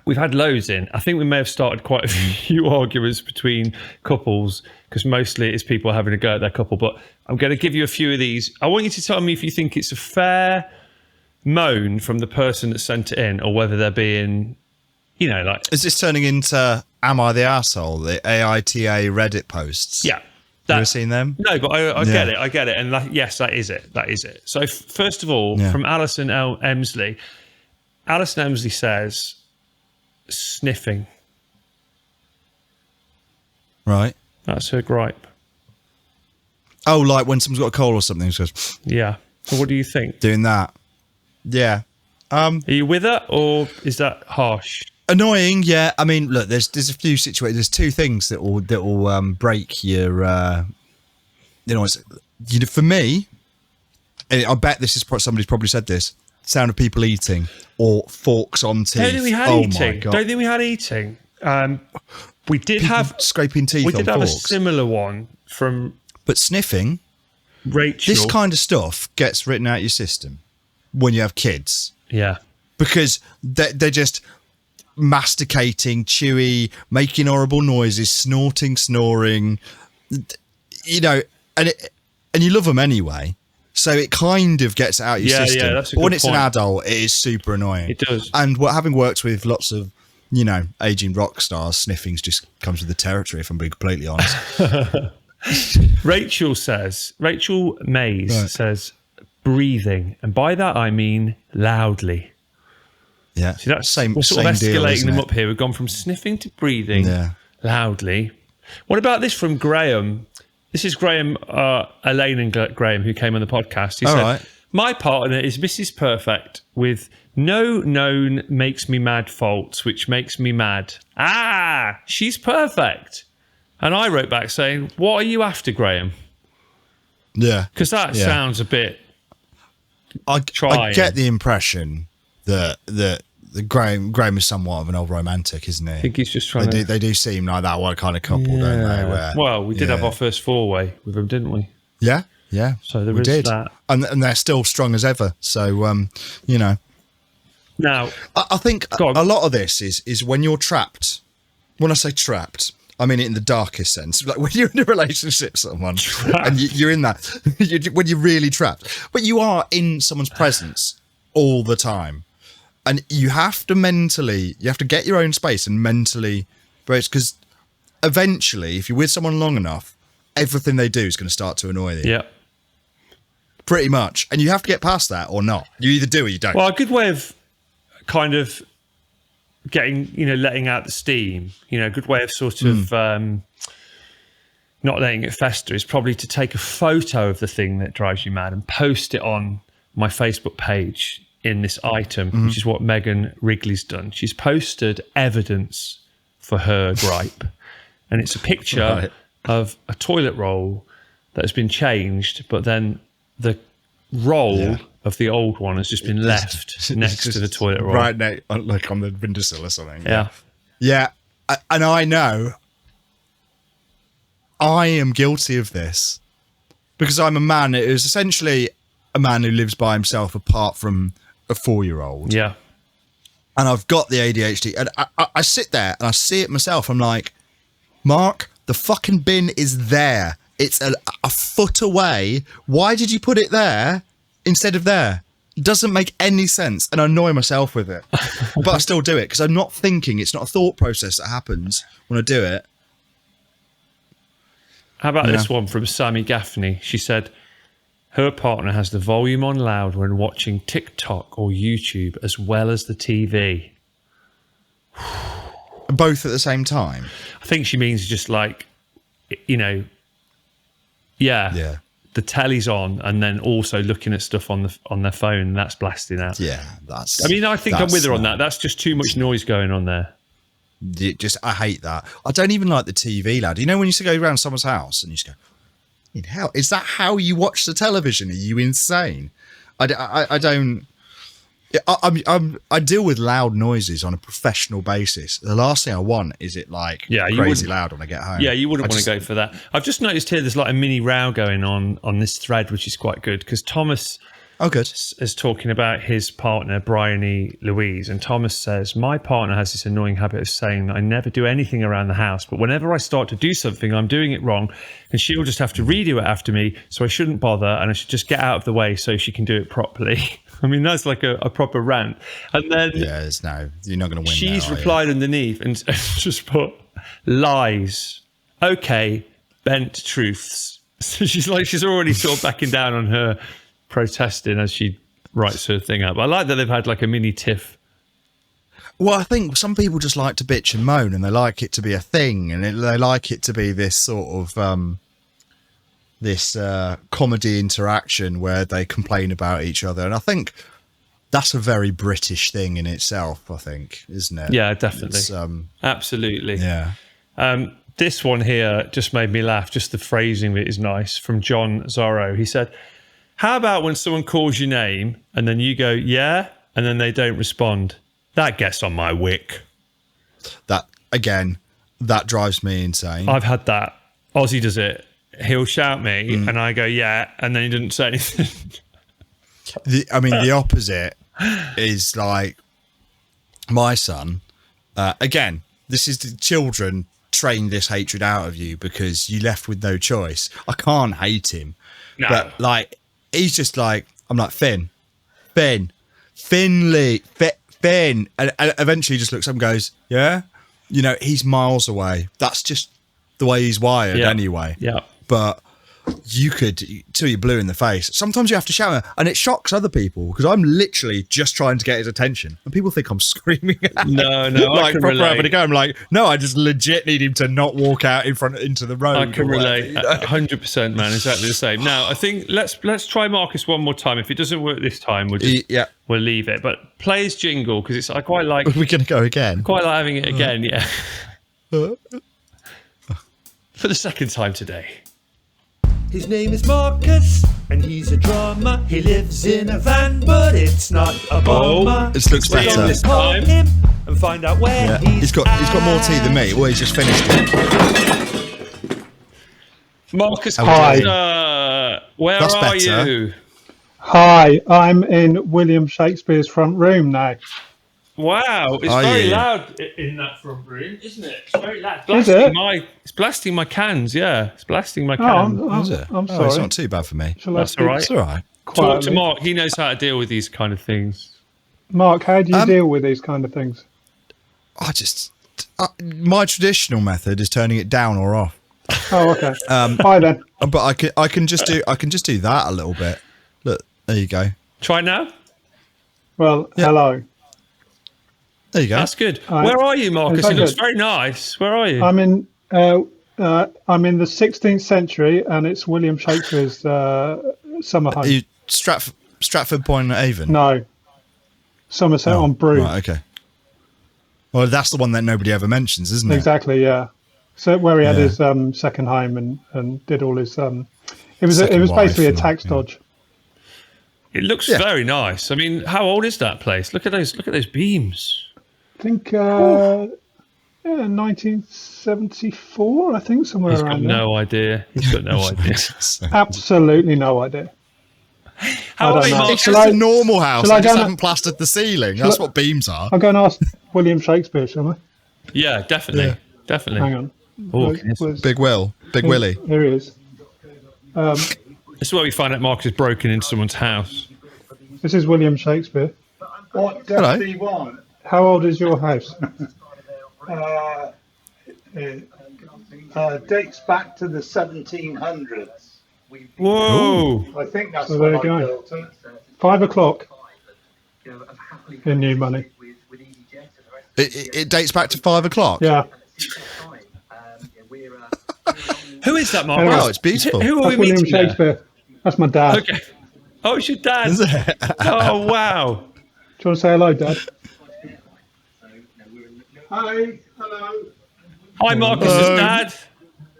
Speaker 1: we've had loads in. I think we may have started quite a few arguments between couples because mostly it's people having a go at their couple. But I'm going to give you a few of these. I want you to tell me if you think it's a fair moan from the person that sent it in or whether they're being, you know, like...
Speaker 2: Is this turning into Am I the Arsehole? The AITA Reddit posts?
Speaker 1: Yeah.
Speaker 2: You ever seen them?
Speaker 1: No, but I
Speaker 2: Yeah.
Speaker 1: get it. And yes, that is it. So first of all,
Speaker 2: Yeah.
Speaker 1: from Alison Emsley. Alison Emsley says, sniffing.
Speaker 2: Right.
Speaker 1: That's her gripe.
Speaker 2: Oh, like when someone's got a cold or something, she goes,
Speaker 1: Yeah. So what do you think?
Speaker 2: doing that. Yeah.
Speaker 1: Are you with her or is that harsh?
Speaker 2: Annoying, yeah. I mean, look, there's a few situations. There's two things that will break your, for me. I bet this is somebody's probably said this. Sound of people eating or forks on teeth.
Speaker 1: Don't think we had
Speaker 2: My
Speaker 1: eating.
Speaker 2: God.
Speaker 1: Don't think we had eating. We did
Speaker 2: People
Speaker 1: have
Speaker 2: scraping teeth
Speaker 1: We
Speaker 2: on
Speaker 1: did have a
Speaker 2: forks.
Speaker 1: similar one from
Speaker 2: But sniffing,
Speaker 1: Rachel.
Speaker 2: this kind of stuff gets written out your system when you have kids
Speaker 1: Yeah.
Speaker 2: because they're just masticating, chewy, making horrible noises, snorting, snoring, you know, and you love them anyway. So it kind of gets out your system.
Speaker 1: Yeah, that's a
Speaker 2: But when
Speaker 1: good
Speaker 2: it's an
Speaker 1: point.
Speaker 2: adult, it is super annoying.
Speaker 1: It does.
Speaker 2: And having worked with lots of, aging rock stars, sniffing's just comes with the territory, if I'm being completely honest.
Speaker 1: Rachel Mays says breathing. And by that, I mean loudly.
Speaker 2: Yeah.
Speaker 1: See, that's
Speaker 2: same
Speaker 1: we're sort of
Speaker 2: deal,
Speaker 1: escalating
Speaker 2: isn't
Speaker 1: them
Speaker 2: it?
Speaker 1: up here. We've gone from sniffing to breathing
Speaker 2: Yeah.
Speaker 1: loudly. What about this from Graham? This is Graham, Elaine and Graham, who came on the podcast. He
Speaker 2: All
Speaker 1: said,
Speaker 2: right.
Speaker 1: my partner is Mrs. Perfect with no known makes me mad faults, which makes me mad. Ah, she's perfect. And I wrote back saying, what are you after, Graham?
Speaker 2: Yeah.
Speaker 1: Because that
Speaker 2: Yeah.
Speaker 1: sounds a bit...
Speaker 2: I
Speaker 1: trying.
Speaker 2: get the impression that Graham is somewhat of an old romantic, isn't he?
Speaker 1: I think he's just trying to...
Speaker 2: They do seem like that one kind of couple, don't they? Where,
Speaker 1: Well, we did
Speaker 2: yeah.
Speaker 1: have our first four-way with him, didn't we?
Speaker 2: Yeah.
Speaker 1: So there
Speaker 2: we
Speaker 1: is
Speaker 2: did.
Speaker 1: that.
Speaker 2: And they're still strong as ever. So,
Speaker 1: Now,
Speaker 2: I think
Speaker 1: Go on.
Speaker 2: a lot of this is when you're trapped. When I say trapped, I mean it in the darkest sense. Like when you're in a relationship with someone and you're in that, when you're really trapped, but you are in someone's presence all the time. And you have to get your own space and mentally, because eventually, if you're with someone long enough, everything they do is going to start to annoy you.
Speaker 1: Yeah.
Speaker 2: Pretty much. And you have to get past that or not. You either do or you don't.
Speaker 1: Well, a good way of kind of getting, letting out the steam, a good way of sort of not letting it fester is probably to take a photo of the thing that drives you mad and post it on my Facebook page in this item, which is what Megan Wrigley's done. She's posted evidence for her gripe. And it's a picture of a toilet roll that has been changed, but then the roll of the old one has just been left next to the toilet roll.
Speaker 2: Right now, like on the windowsill or something.
Speaker 1: Yeah.
Speaker 2: Yeah. And I know I am guilty of this because I'm a man. It is essentially a man who lives by himself apart from a 4-year-old.
Speaker 1: Yeah.
Speaker 2: And I've got the ADHD. And I sit there and I see it myself. I'm like, Mark, the fucking bin is there. It's a foot away. Why did you put it there instead of there? It doesn't make any sense. And I annoy myself with it. But I still do it because I'm not thinking. It's not a thought process that happens when I do it.
Speaker 1: How about this one from Sammy Gaffney? She said her partner has the volume on loud when watching TikTok or YouTube as well as the TV.
Speaker 2: Both at the same time?
Speaker 1: I think she means just like, the telly's on and then also looking at stuff on their phone and that's blasting out.
Speaker 2: Yeah, that's...
Speaker 1: I think I'm with her on that. That's just too much noise going on there.
Speaker 2: I hate that. I don't even like the TV loud. When you used to go around someone's house and you just go, in hell, is that how you watch the television? Are you insane? I don't... I deal with loud noises on a professional basis. The last thing I want is it like crazy loud when I get home.
Speaker 1: Yeah, you wouldn't want to go for that. I've just noticed here there's like a mini row going on this thread, which is quite good because Thomas is talking about his partner, Bryony Louise. And Thomas says, my partner has this annoying habit of saying that I never do anything around the house, but whenever I start to do something, I'm doing it wrong and she'll just have to redo it after me. So I shouldn't bother and I should just get out of the way so she can do it properly. I mean, that's like a proper rant. And then
Speaker 2: you're not going to win.
Speaker 1: She's replied underneath and just put lies. Okay, bent truths. So she's already sort of backing down on her protesting as she writes her thing up. I like that they've had like a mini tiff.
Speaker 2: Well, I think some people just like to bitch and moan and they like it to be a thing and they like it to be this sort of comedy interaction where they complain about each other. And I think that's a very British thing in itself, I think, isn't it?
Speaker 1: Yeah, definitely. Absolutely.
Speaker 2: Yeah.
Speaker 1: This one here just made me laugh. Just the phrasing of it is nice. From John Zorro. He said, how about when someone calls your name and then you go, yeah, and then they don't respond? That gets on my wick. That
Speaker 2: drives me insane.
Speaker 1: I've had that. Ozzy does it. He'll shout me and I go, yeah, and then he didn't say anything.
Speaker 2: The opposite is like my son. Again, this is the children train this hatred out of you because you left with no choice. I can't hate him. No. But like, he's just like, I'm like, Finn. And eventually he just looks up and goes, yeah? He's miles away. That's just the way he's wired anyway.
Speaker 1: Yeah.
Speaker 2: But you could, till you're blue in the face. Sometimes you have to shout, and it shocks other people because I'm literally just trying to get his attention, and people think I'm screaming at him.
Speaker 1: No,
Speaker 2: like
Speaker 1: I can
Speaker 2: proper
Speaker 1: relate.
Speaker 2: having a go. I'm like, no, I just legit need him to not walk out into the road.
Speaker 1: I can relate. 100%, man. Exactly the same. Now, I think let's try Marcus one more time. If it doesn't work this time, we'll leave it. But play his jingle because I quite like.
Speaker 2: We're gonna go again.
Speaker 1: Quite like having it again. Yeah. For the second time today.
Speaker 3: His name is Marcus, and he's a drummer. He lives in a van, but it's not a bomber.
Speaker 2: This looks better.
Speaker 3: Let's call him and find out where
Speaker 2: he's got more tea than me. Well, he's just finished it.
Speaker 1: Marcus,
Speaker 4: hi.
Speaker 1: Where
Speaker 2: That's
Speaker 1: are
Speaker 2: better.
Speaker 1: you?
Speaker 4: Hi, I'm in William Shakespeare's front room now.
Speaker 1: Wow, it's very loud in that front room, isn't it? It's very loud. It's blasting my cans, yeah. It's blasting my cans.
Speaker 4: I'm sorry.
Speaker 2: It's not too bad for me.
Speaker 1: That's all right.
Speaker 2: It's all right.
Speaker 1: Talk to Mark. He knows how to deal with these kind of things.
Speaker 4: Mark, how do you deal with these kind of things?
Speaker 2: My traditional method is turning it down or off.
Speaker 4: Oh, okay. Bye then.
Speaker 2: But I can just do that a little bit. Look, there you go.
Speaker 1: Try now.
Speaker 4: Well, hello.
Speaker 2: There you go.
Speaker 1: That's good. Where are you, Marcus? It looks
Speaker 4: good?
Speaker 1: very nice. Where are you?
Speaker 4: I'm in the 16th century, and it's William Shakespeare's summer home.
Speaker 2: Are you Stratford upon Avon?
Speaker 4: No, Somerset on Broom.
Speaker 2: Right, okay. Well, that's the one that nobody ever mentions, isn't it?
Speaker 4: Exactly. Yeah. So where he had his second home and did all his. It was basically a tax dodge.
Speaker 1: It looks very nice. I mean, how old is that place? Look at those beams.
Speaker 4: I think 1974. I think somewhere
Speaker 1: He's
Speaker 4: around
Speaker 1: got
Speaker 4: there.
Speaker 1: no idea. He's got no idea.
Speaker 4: Absolutely no idea.
Speaker 1: How
Speaker 4: I
Speaker 1: are you,
Speaker 4: don't know.
Speaker 1: Marcus?
Speaker 2: It's just a normal house.
Speaker 4: shall I
Speaker 2: They just
Speaker 4: go
Speaker 2: haven't plastered the ceiling. That's what beams are.
Speaker 4: I'll go and ask William Shakespeare, shall I?
Speaker 1: Yeah, definitely.
Speaker 2: Yeah.
Speaker 1: Definitely.
Speaker 4: Hang on.
Speaker 1: Oh,
Speaker 2: Big Willie.
Speaker 4: Here he is.
Speaker 1: This is where we find out Marcus has broken into someone's house.
Speaker 4: This is William Shakespeare.
Speaker 5: What does he want?
Speaker 4: How old is your house?
Speaker 5: Dates back to the 1700s.
Speaker 1: Whoa!
Speaker 5: I think that's
Speaker 4: So
Speaker 5: when
Speaker 4: there
Speaker 5: I
Speaker 4: you go.
Speaker 5: built it.
Speaker 4: 5 o'clock in new money.
Speaker 2: It dates back to 5 o'clock.
Speaker 4: Yeah.
Speaker 1: Who is that, Marcus?
Speaker 2: Wow, it's beautiful.
Speaker 1: Who are
Speaker 4: That's
Speaker 1: we
Speaker 4: William
Speaker 1: meeting there?
Speaker 4: Shakespeare. That's my dad.
Speaker 1: Okay. Oh, it's your dad.
Speaker 2: Is it?
Speaker 1: Oh, wow.
Speaker 4: Do you want to say hello, Dad?
Speaker 5: Hi, hello.
Speaker 1: Hi, Marcus's dad.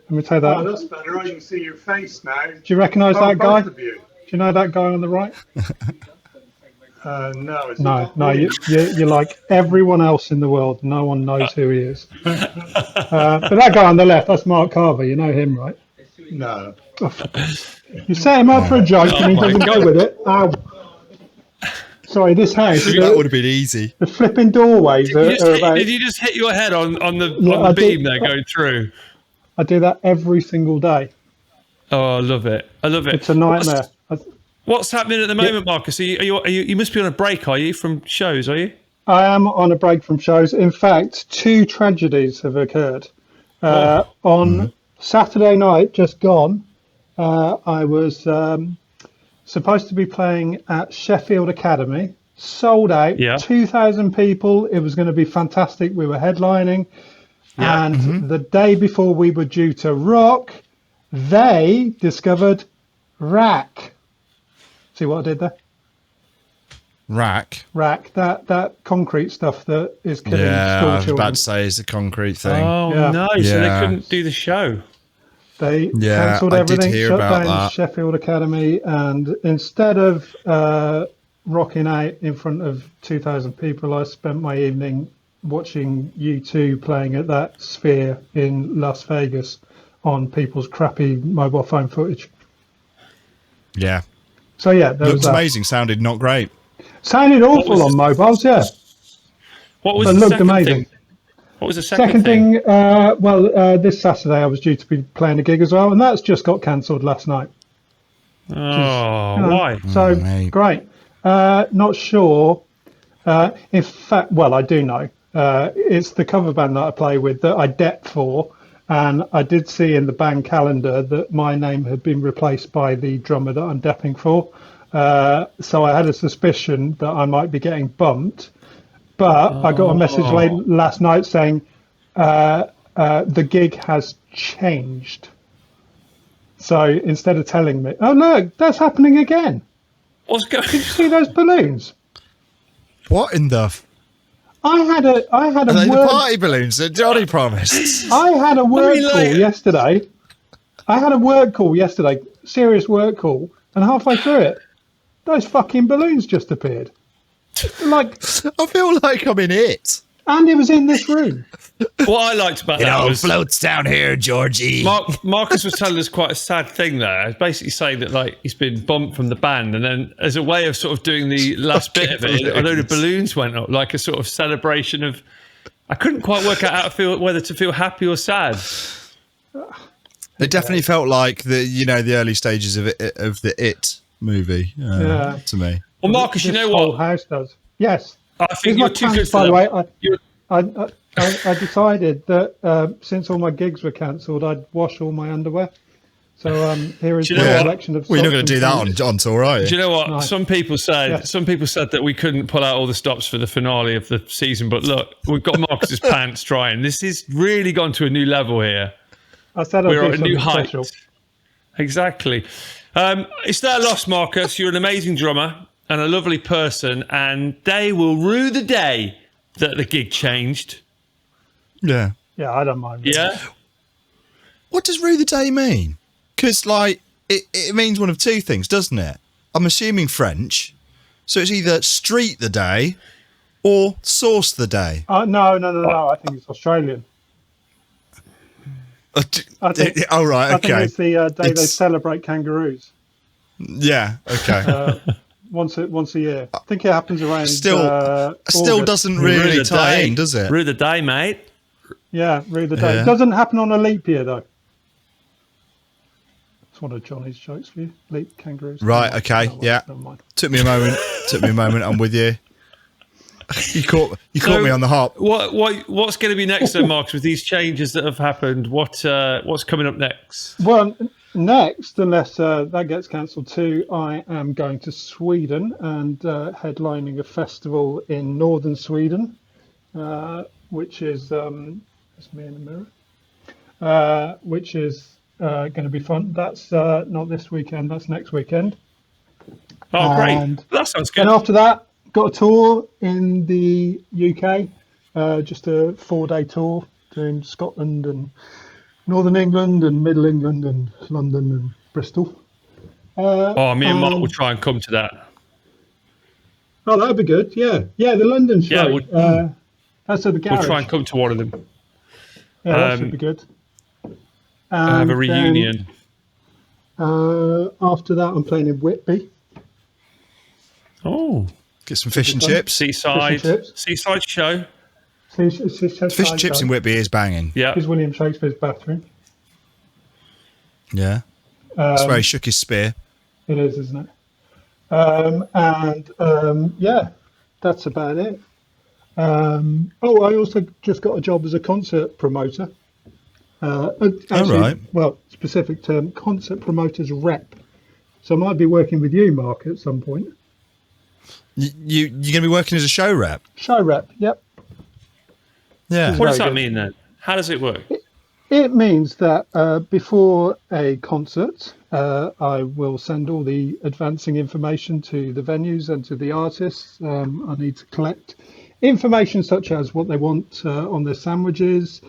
Speaker 4: Let me take
Speaker 5: Oh,
Speaker 4: that.
Speaker 5: that's better. I can see your face now.
Speaker 4: Do you recognise that guy?
Speaker 5: Both of you.
Speaker 4: Do you know that guy on the right?
Speaker 5: No, it's
Speaker 4: No,
Speaker 5: not
Speaker 4: no,
Speaker 5: William.
Speaker 4: you're like everyone else in the world. No one knows who he is. But that guy on the left, that's Mark Carver. You know him, right?
Speaker 5: No.
Speaker 4: You set him up for a joke and he
Speaker 1: my
Speaker 4: doesn't go with it. Ow. Sorry, this house,
Speaker 2: That would have been easy.
Speaker 4: the flipping doorways are about...
Speaker 1: Did you just hit your head on the
Speaker 4: I
Speaker 1: beam
Speaker 4: did.
Speaker 1: there going through?
Speaker 4: I do that every single day.
Speaker 1: Oh, I love it. I love it.
Speaker 4: It's a nightmare.
Speaker 1: What's happening at the moment, Marcus? Are you must be on a break, are you, from shows, are you?
Speaker 4: I am on a break from shows. In fact, 2 tragedies have occurred. On Saturday night, just gone, I was supposed to be playing at Sheffield Academy, sold out, 2,000 people. It was going to be fantastic. We were headlining.
Speaker 1: Yeah.
Speaker 4: And the day before we were due to rock, they discovered rack. See what I did there?
Speaker 2: Rack.
Speaker 4: That concrete stuff that is killing
Speaker 2: Yeah,
Speaker 4: school
Speaker 2: I was
Speaker 4: children.
Speaker 2: about to say it's a concrete thing.
Speaker 1: Oh,
Speaker 4: Yeah.
Speaker 1: no. So they
Speaker 2: Yeah.
Speaker 1: couldn't do the show.
Speaker 4: They
Speaker 2: Yeah,
Speaker 4: cancelled
Speaker 2: I did
Speaker 4: everything,
Speaker 2: hear
Speaker 4: shut
Speaker 2: about
Speaker 4: down
Speaker 2: that.
Speaker 4: Sheffield Academy, and instead of rocking out in front of 2,000 people, I spent my evening watching U2 playing at that Sphere in Las Vegas on people's crappy mobile phone footage.
Speaker 2: Yeah.
Speaker 4: So yeah, there was
Speaker 2: Looks
Speaker 4: that.
Speaker 2: amazing. Sounded not great.
Speaker 4: Sounded awful
Speaker 1: was-
Speaker 4: on mobiles, yeah.
Speaker 1: What was
Speaker 4: But
Speaker 1: the
Speaker 4: looked
Speaker 1: second
Speaker 4: amazing.
Speaker 1: thing? What was the second,
Speaker 4: Second thing, this Saturday I was due to be playing a gig as well, and that's just got cancelled last night.
Speaker 1: Oh, why?
Speaker 4: So
Speaker 2: mate.
Speaker 4: great. Not sure. In fact, well, I do know. It's the cover band that I play with that I debt for, and I did see in the band calendar that my name had been replaced by the drummer that I'm depping for. So I had a suspicion that I might be getting bumped. But I got a message late last night saying the gig has changed. So instead of telling me, oh look, that's happening again.
Speaker 1: What's going
Speaker 4: Did you see those balloons?
Speaker 2: What in the?
Speaker 4: I had a
Speaker 2: Are they the
Speaker 4: word.
Speaker 2: party balloons that Johnny promised?
Speaker 4: I had a word
Speaker 1: like-
Speaker 4: call yesterday. Serious work call, and halfway through it, those fucking balloons just appeared. Like,
Speaker 2: I feel like I'm in it.
Speaker 4: and it was in this room.
Speaker 1: What I liked about that was
Speaker 2: floats down here, Georgie.
Speaker 1: Marcus was telling us quite a sad thing there. Basically saying that like he's been bumped from the band, and then as a way of sort of doing the last bit of it, a load of balloons went up, like a sort of celebration of. I couldn't quite work out how to feel, whether to feel happy or sad.
Speaker 2: It definitely felt like the early stages of the It movie
Speaker 4: Yeah.
Speaker 2: to me.
Speaker 1: Well, Marcus, you
Speaker 4: This
Speaker 1: know
Speaker 4: whole
Speaker 1: what?
Speaker 4: house does. Yes.
Speaker 1: I
Speaker 4: Here's
Speaker 1: think
Speaker 4: my
Speaker 1: you're too good
Speaker 4: pants,
Speaker 1: for
Speaker 4: by the
Speaker 1: that.
Speaker 4: way. I decided that since all my gigs were cancelled, I'd wash all my underwear. So here is
Speaker 1: Do you know
Speaker 4: the
Speaker 1: what?
Speaker 4: selection of.
Speaker 2: Well, you're not
Speaker 4: socks
Speaker 2: going to do
Speaker 4: and
Speaker 2: that
Speaker 4: pants.
Speaker 2: on tour, are you?
Speaker 1: Do you know what?
Speaker 4: No.
Speaker 1: Some people said
Speaker 4: Yeah.
Speaker 1: that we couldn't pull out all the stops for the finale of the season, but look, we've got Marcus's pants drying. This has really gone to a new level here.
Speaker 4: I said I'd
Speaker 1: We're
Speaker 4: do
Speaker 1: at a new
Speaker 4: something
Speaker 1: height.
Speaker 4: special.
Speaker 1: Exactly. It's their loss, Marcus. You're an amazing drummer and a lovely person, and they will rue the day that the gig changed.
Speaker 2: Yeah.
Speaker 4: Yeah, I don't mind.
Speaker 1: Yeah.
Speaker 2: What does rue the day mean? Because, like, it means one of two things, doesn't it? I'm assuming French. So it's either street the day or sauce the day.
Speaker 4: No. I think it's Australian. I think,
Speaker 2: Oh, right,
Speaker 4: I think
Speaker 2: okay.
Speaker 4: it's the day they
Speaker 2: It's-
Speaker 4: celebrate kangaroos
Speaker 2: Yeah, okay.
Speaker 4: once a year. I think it happens around.
Speaker 2: Still
Speaker 4: August.
Speaker 2: doesn't
Speaker 1: Rue
Speaker 2: really
Speaker 1: the
Speaker 2: tie
Speaker 1: day.
Speaker 2: in, does it?
Speaker 1: Rue the day, mate.
Speaker 4: Yeah, rue the day.
Speaker 2: Yeah.
Speaker 4: It doesn't happen on a leap year though. It's one of Johnny's jokes for you. Leap kangaroos.
Speaker 2: Right, okay,
Speaker 4: well,
Speaker 2: yeah.
Speaker 4: Never mind.
Speaker 2: Took me a moment. I'm with you. You caught me on the hop.
Speaker 1: What's going to be next then, Marcus, with these changes that have happened? What's coming up next?
Speaker 4: Well, next, unless that gets cancelled too, I am going to Sweden and headlining a festival in northern Sweden, which is that's me in the mirror, which is going to be fun. That's not this weekend. That's next weekend.
Speaker 1: Oh, great.
Speaker 4: And-
Speaker 1: That sounds good.
Speaker 4: And after that, got a tour in the UK, just a 4-day tour doing Scotland and Northern England and Middle England and London and Bristol.
Speaker 1: Me and Mark will try and come to that.
Speaker 4: Oh, that'd be good. Yeah, the London show.
Speaker 1: Yeah,
Speaker 4: that's at the garage.
Speaker 1: We'll try and come to one of them.
Speaker 4: Yeah, that should be good.
Speaker 1: Have
Speaker 4: And
Speaker 1: a reunion.
Speaker 4: then, after that, I'm playing in Whitby.
Speaker 1: Oh,
Speaker 2: Get some fish and chips.
Speaker 1: seaside
Speaker 4: Fish and chips.
Speaker 1: seaside show.
Speaker 4: Fish
Speaker 2: Fish and chips in Whitby is banging.
Speaker 1: Yeah.
Speaker 4: Is William Shakespeare's bathroom.
Speaker 2: Yeah. That's where he shook his spear.
Speaker 4: It is, isn't it? Yeah, that's about it. I also just got a job as a concert promoter. Actually,
Speaker 2: right.
Speaker 4: Well, specific term, concert promoters rep. So I might be working with you, Mark, at some point.
Speaker 2: You're going to be working as a show rep.
Speaker 4: Show rep, yep.
Speaker 2: Yeah.
Speaker 1: What does
Speaker 4: Very
Speaker 1: that
Speaker 4: good.
Speaker 1: mean then? How does it work?
Speaker 4: It means that before a concert, I will send all the advancing information to the venues and to the artists. I need to collect information such as what they want on their sandwiches.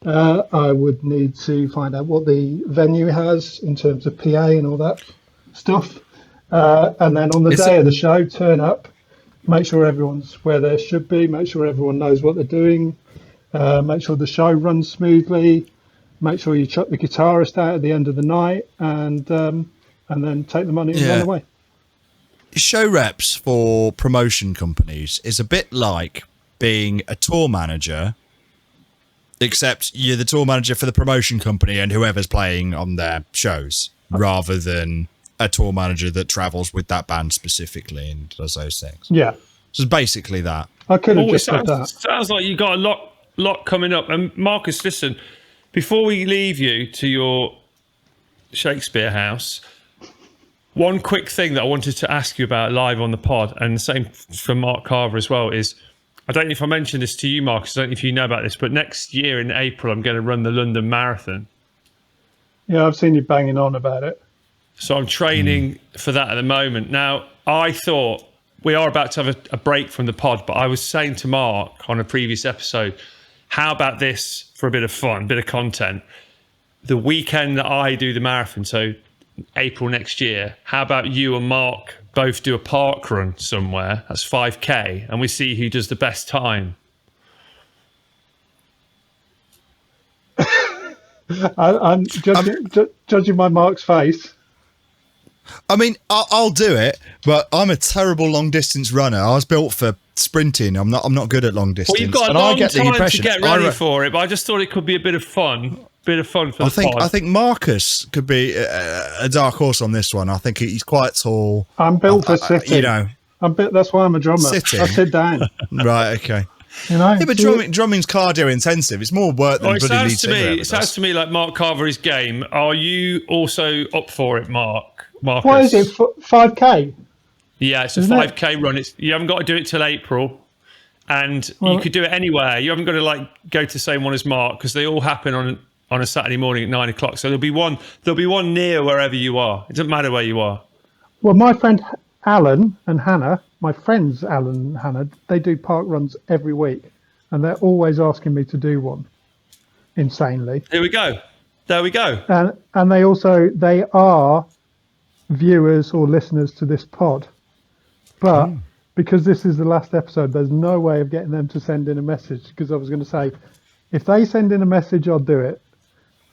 Speaker 4: I would need to find out what the venue has in terms of PA and all that stuff. And then on the day of the show, turn up, make sure everyone's where they should be, make sure everyone knows what they're doing, make sure the show runs smoothly, make sure you chuck the guitarist out at the end of the night, and then take the money and run away.
Speaker 2: Show reps for promotion companies is a bit like being a tour manager, except you're the tour manager for the promotion company and whoever's playing on their shows, rather than a tour manager that travels with that band specifically and does those things.
Speaker 4: Yeah,
Speaker 2: So it's basically that.
Speaker 4: I could have
Speaker 1: It
Speaker 4: just said that.
Speaker 1: sounds like you got a lot coming up. And Marcus, listen, before we leave you to your Shakespeare house, one quick thing that I wanted to ask you about live on the pod, and the same for Mark Carver as well, is I don't know if I mentioned this to you, Marcus. I don't know if you know about this, but next year in April, I'm going to run the London Marathon.
Speaker 4: Yeah, I've seen you banging on about it.
Speaker 1: So I'm training for that at the moment. Now, I thought we are about to have a break from the pod, but I was saying to Mark on a previous episode, how about this for a bit of fun, bit of content? The weekend that I do the marathon, so April next year, how about you and Mark both do a park run somewhere? That's 5K, and we see who does the best time.
Speaker 4: I'm judging by Mark's face.
Speaker 2: I mean, I'll do it, but I'm a terrible long distance runner. I was built for sprinting. I'm not good at long distance.
Speaker 1: Well, you've got a
Speaker 2: And I
Speaker 1: long
Speaker 2: get the
Speaker 1: time to
Speaker 2: impression-
Speaker 1: get ready for it, but I just thought it could be a bit of fun. Bit of fun for the pod.
Speaker 2: I think Marcus could be a dark horse on this one. I think he's quite tall.
Speaker 4: I'm built for sitting.
Speaker 2: You know,
Speaker 4: That's why I'm a drummer.
Speaker 2: Sitting.
Speaker 4: I sit down.
Speaker 2: right? Okay.
Speaker 4: You know,
Speaker 2: Yeah, but drumming's cardio intensive. It's more work than
Speaker 1: Well, it
Speaker 2: bloody lead
Speaker 1: sounds to
Speaker 2: singer
Speaker 1: me.
Speaker 2: ever
Speaker 1: It sounds
Speaker 2: does.
Speaker 1: to me like Mark Carver is game. Are you also up for it, Marcus?
Speaker 4: what is it? 5K?
Speaker 1: Yeah, it's a
Speaker 4: Isn't it?
Speaker 1: 5K run. You haven't got to do it till April, and you
Speaker 4: Well-
Speaker 1: could do it anywhere. You haven't got to like go to the same one as Mark because they all happen on a Saturday morning at 9 o'clock. So there'll be one near wherever you are. It doesn't matter where you are.
Speaker 4: Well, my friend Alan and Hannah, my friends Alan and Hannah, they do park runs every week, and they're always asking me to do one. Insanely,
Speaker 1: Here we go. There we go.
Speaker 4: and they are viewers or listeners to this pod, but because this is the last episode, there's no way of getting them to send in a message. Because I was going to say, if they send in a message, I'll do it,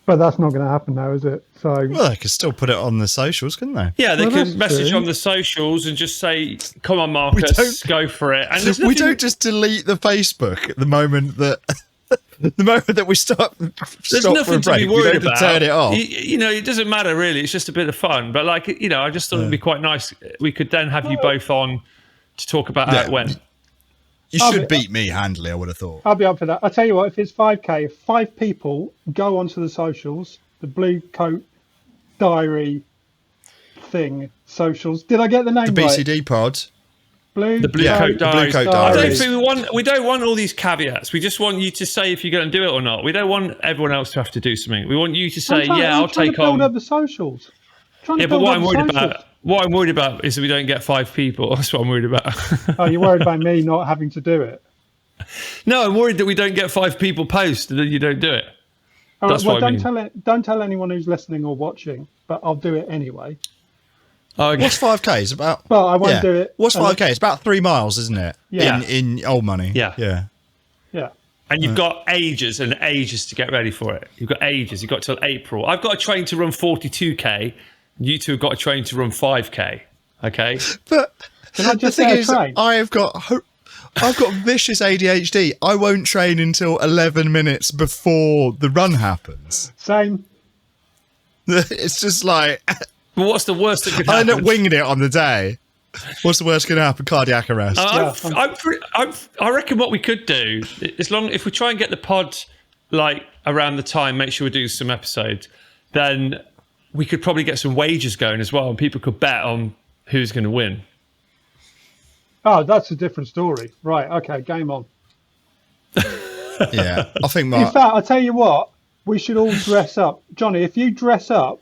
Speaker 4: but that's not going to happen now, is it? So
Speaker 2: Well, they could still put it on the socials, couldn't they?
Speaker 1: Yeah, they
Speaker 4: Well,
Speaker 1: can
Speaker 4: that's
Speaker 1: message
Speaker 4: true.
Speaker 1: on the socials and just say, "Come on, Marcus, go for it." And there's
Speaker 2: We
Speaker 1: nothing-
Speaker 2: don't just delete the Facebook at the moment that we stop
Speaker 1: There's
Speaker 2: for a
Speaker 1: nothing to
Speaker 2: break.
Speaker 1: be
Speaker 2: We
Speaker 1: worried
Speaker 2: don't
Speaker 1: about.
Speaker 2: turn it off.
Speaker 1: You know, it doesn't matter really. It's just a bit of fun. But like, you know, I just thought it'd be quite nice. We could then have you both on to talk about how
Speaker 2: Yeah.
Speaker 1: it went.
Speaker 2: You should beat me handily, I would have thought.
Speaker 4: I'll be up for that. I'll tell you what, if it's 5K, if 5 people go onto the socials, the Blue Coat Diary thing socials. Did I get the name
Speaker 2: The
Speaker 4: right?
Speaker 2: BCD pod.
Speaker 4: The
Speaker 1: Blue
Speaker 2: Yeah,
Speaker 1: Coat
Speaker 2: the Blue
Speaker 1: Diaries.
Speaker 2: Coat
Speaker 1: I don't
Speaker 2: Diaries.
Speaker 1: think we don't want all these caveats. We just want you to say if you're going to do it or not. We don't want everyone else to have to do something. We want you to say, I'll
Speaker 4: trying
Speaker 1: take
Speaker 4: to build
Speaker 1: on.
Speaker 4: up the socials.
Speaker 1: Yeah, but what I'm worried about is that we don't get 5 people. That's what I'm worried about.
Speaker 4: Oh, you're worried about me not having to do it.
Speaker 1: No, I'm worried that we don't get 5 people post and then you don't do it.
Speaker 4: All
Speaker 1: That's
Speaker 4: right,
Speaker 1: what I mean.
Speaker 4: don't tell anyone who's listening or watching, but I'll do it anyway.
Speaker 1: Oh, okay.
Speaker 2: What's 5K? It's about.
Speaker 4: But I won't do it.
Speaker 2: What's 5K? It's about 3 miles, isn't it?
Speaker 4: Yeah.
Speaker 2: In old money.
Speaker 1: Yeah.
Speaker 2: Yeah.
Speaker 4: Yeah.
Speaker 1: And you've got ages and ages to get ready for it. You've got ages. You've got till April. I've got to train to run 42K. You two have got to train to run 5K. Okay.
Speaker 2: But
Speaker 4: Can I
Speaker 2: the
Speaker 4: just
Speaker 2: thing
Speaker 4: say a
Speaker 2: is,
Speaker 4: train?
Speaker 2: I've got vicious ADHD. I won't train until 11 minutes before the run happens.
Speaker 4: Same.
Speaker 2: It's just like
Speaker 1: But what's the worst that could
Speaker 2: I
Speaker 1: happen?
Speaker 2: end up winging it on the day. What's the worst going to happen? Cardiac arrest.
Speaker 1: I reckon what we could do, if we try and get the pod like around the time, make sure we do some episodes, then we could probably get some wagers going as well, and people could bet on who's going to win.
Speaker 4: Oh, that's a different story. Right. Okay. Game on.
Speaker 2: Yeah, I think
Speaker 4: In
Speaker 2: Mark.
Speaker 4: fact, I'll tell you what. We should all dress up. Johnny, if you dress up,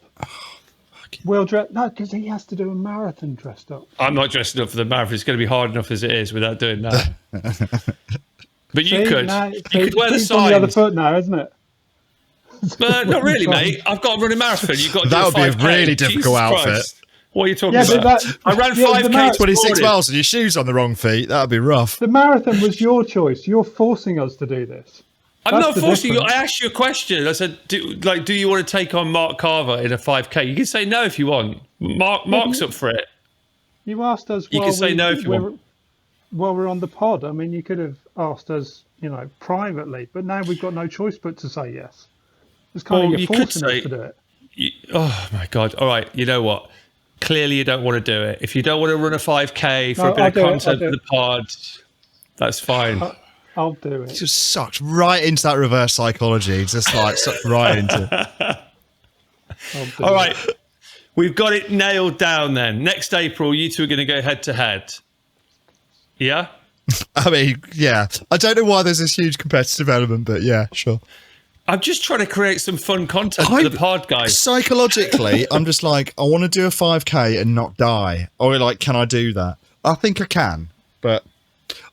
Speaker 4: we'll dress. No, because he has to do a marathon dressed up.
Speaker 1: I'm not dressing up for the marathon. It's going to be hard enough as it is without doing that. But you could. You could wear the
Speaker 4: It's on the other
Speaker 1: signs.
Speaker 4: foot now, isn't it?
Speaker 1: Not really, mate. I've got to run a marathon. You've got to
Speaker 2: That
Speaker 1: do
Speaker 2: would be a
Speaker 1: 5K.
Speaker 2: really difficult
Speaker 1: Jesus
Speaker 2: outfit.
Speaker 1: Christ. What are you talking
Speaker 4: Yeah, but
Speaker 1: about?
Speaker 4: that-
Speaker 1: I ran
Speaker 4: yeah, the
Speaker 1: 5K
Speaker 4: marathon-
Speaker 2: 26
Speaker 1: this morning.
Speaker 2: miles and your shoes on the wrong feet. That would be rough.
Speaker 4: The marathon was your choice. You're forcing us to do this.
Speaker 1: I'm
Speaker 4: That's
Speaker 1: not
Speaker 4: the
Speaker 1: forcing you.
Speaker 4: difference.
Speaker 1: I asked you a question. I said, do you want to take on Mark Carver in a 5K? You can say no if you want. Mark's up for it.
Speaker 4: You asked us.
Speaker 1: You can say no if you want.
Speaker 4: While we're on the pod, I mean, you could have asked us, privately, but now we've got no choice but to say yes. It's kind
Speaker 1: Well,
Speaker 4: of
Speaker 1: you
Speaker 4: you're
Speaker 1: could
Speaker 4: forcing us
Speaker 1: say-
Speaker 4: to do it.
Speaker 1: Oh my God! All right, you know what? Clearly, you don't want to do it. If you don't want to run a 5K for
Speaker 4: No,
Speaker 1: a bit
Speaker 4: I'll
Speaker 1: of
Speaker 4: do it,
Speaker 1: content
Speaker 4: I'll
Speaker 1: for
Speaker 4: do
Speaker 1: the
Speaker 4: it.
Speaker 1: pod, that's fine.
Speaker 4: I'll do it.
Speaker 2: Just sucked right into that reverse psychology. Just like sucked right into.
Speaker 4: I'll do
Speaker 1: All
Speaker 4: it.
Speaker 1: right, we've got it nailed down. Then next April, you two are going to go head to head. Yeah.
Speaker 2: I mean, yeah. I don't know why there's this huge competitive element, but yeah, sure.
Speaker 1: I'm just trying to create some fun content for the pod, guys.
Speaker 2: Psychologically, I'm just like, I want to do a 5K and not die. Or like, can I do that? I think I can, but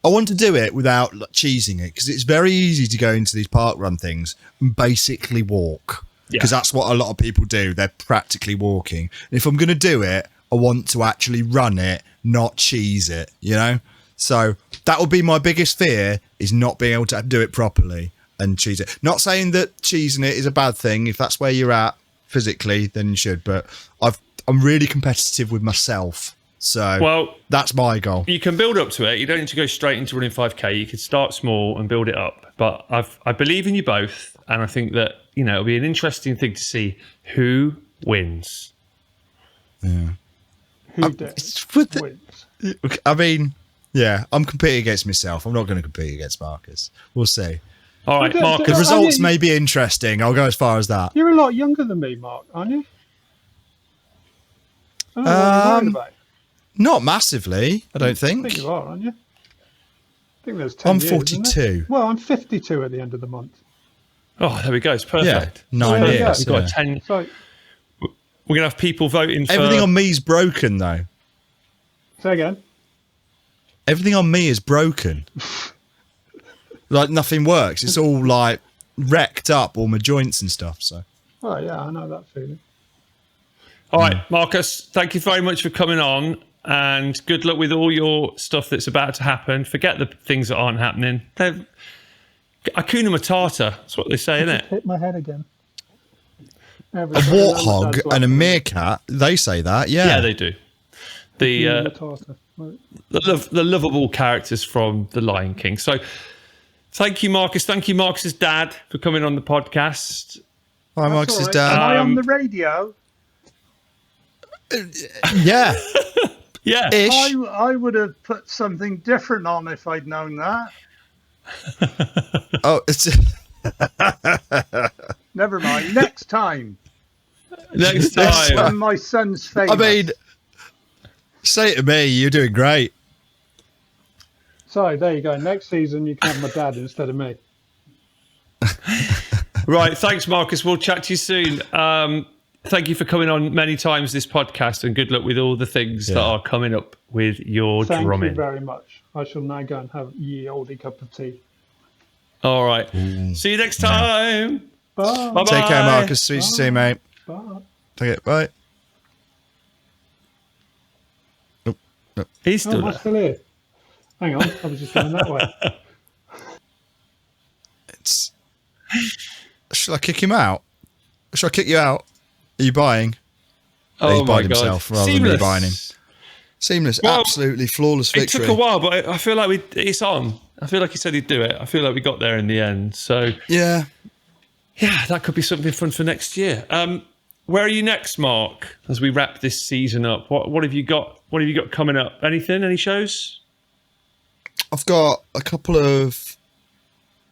Speaker 2: I want to do it without cheesing it because it's very easy to go into these park run things and basically walk because that's what a lot of people do. They're practically walking. And if I'm going to do it, I want to actually run it, not cheese it, So that would be my biggest fear is not being able to do it properly and cheese it. Not saying that cheesing it is a bad thing. If that's where you're at physically, then you should. But I'm really competitive with myself. So that's my goal.
Speaker 1: You can build up to it. You don't need to go straight into running 5K. You could start small and build it up. But I believe in you both. And I think that, it'll be an interesting thing to see who wins.
Speaker 4: Who wins?
Speaker 2: I mean, Yeah, I'm competing against myself. I'm not going to compete against Marcus. We'll see.
Speaker 1: All right,
Speaker 4: The
Speaker 1: Marcus.
Speaker 2: The results
Speaker 4: you-
Speaker 2: may be interesting. I'll go as far as that.
Speaker 4: You're a lot younger than me, Mark, aren't you? I don't know what you're worried about.
Speaker 2: Not massively, I don't
Speaker 4: I
Speaker 2: think.
Speaker 4: think you are, aren't you? I think there's 10
Speaker 2: I'm
Speaker 4: years,
Speaker 2: 42.
Speaker 4: isn't there? Well, I'm 52 at the end of the month.
Speaker 1: Oh, there we go. It's
Speaker 2: Yeah,
Speaker 1: perfect.
Speaker 2: 9
Speaker 4: There we go.
Speaker 2: years.
Speaker 1: We've got
Speaker 2: yeah.
Speaker 1: 10.
Speaker 4: So,
Speaker 1: We're going to have people voting for...
Speaker 2: Everything on me's broken, though.
Speaker 4: say again.
Speaker 2: Everything on me is broken. Like, nothing works. It's all, like, wrecked up, all my joints and stuff, so...
Speaker 4: Oh, yeah, I know that feeling.
Speaker 1: All right, Marcus, thank you very much for coming on, and good luck with all your stuff that's about to happen. Forget the things that aren't happening. They're Hakuna Matata. That's what they say, isn't it?
Speaker 4: Hit my head again.
Speaker 2: A warthog and a meerkat, they say that, yeah.
Speaker 1: Yeah, they do. The lovable characters from The Lion King. So thank you, Marcus. Thank you, Marcus's dad, for coming on the podcast.
Speaker 2: Hi, Marcus's
Speaker 5: Am
Speaker 2: dad.
Speaker 5: I on the radio?
Speaker 2: Yeah,
Speaker 1: Yeah.
Speaker 2: ish.
Speaker 5: I would have put something different on if I'd known that.
Speaker 2: Oh, it's...
Speaker 5: Never mind. Next time.
Speaker 1: Next
Speaker 2: Next
Speaker 1: time.
Speaker 5: When my son's famous.
Speaker 2: I mean, say it to me, you're doing great.
Speaker 4: So, there you go. Next season, you can have my dad instead of me.
Speaker 1: Right. Thanks, Marcus. We'll chat to you soon. Thank you for coming on many times this podcast, and good luck with all the things that are coming up with your
Speaker 4: Thank
Speaker 1: drumming.
Speaker 4: you very much. I shall now go and have ye oldie cup of tea.
Speaker 1: All right. See you next time.
Speaker 4: Bye.
Speaker 1: Bye-bye.
Speaker 2: Take care, Marcus. See you soon, mate.
Speaker 4: Bye.
Speaker 2: Take it. Bye.
Speaker 1: He's
Speaker 4: Oh,
Speaker 1: still
Speaker 4: am I
Speaker 1: there.
Speaker 4: still here? Hang on. I was just going that way.
Speaker 2: It's... Should I kick him out? Should I kick you out? Are you buying?
Speaker 1: Oh
Speaker 2: he
Speaker 1: my
Speaker 2: buyed
Speaker 1: God.
Speaker 2: himself rather than me buying him. Seamless,
Speaker 1: Well,
Speaker 2: absolutely flawless
Speaker 1: It
Speaker 2: victory.
Speaker 1: took a while, but I feel like it's on. I feel like he said he'd do it. I feel like we got there in the end. So
Speaker 2: Yeah.
Speaker 1: yeah, that could be something fun for next year. Where are you next, Mark? As we wrap this season up, what have you got? What have you got coming up? Anything? Any shows?
Speaker 2: I've got a couple of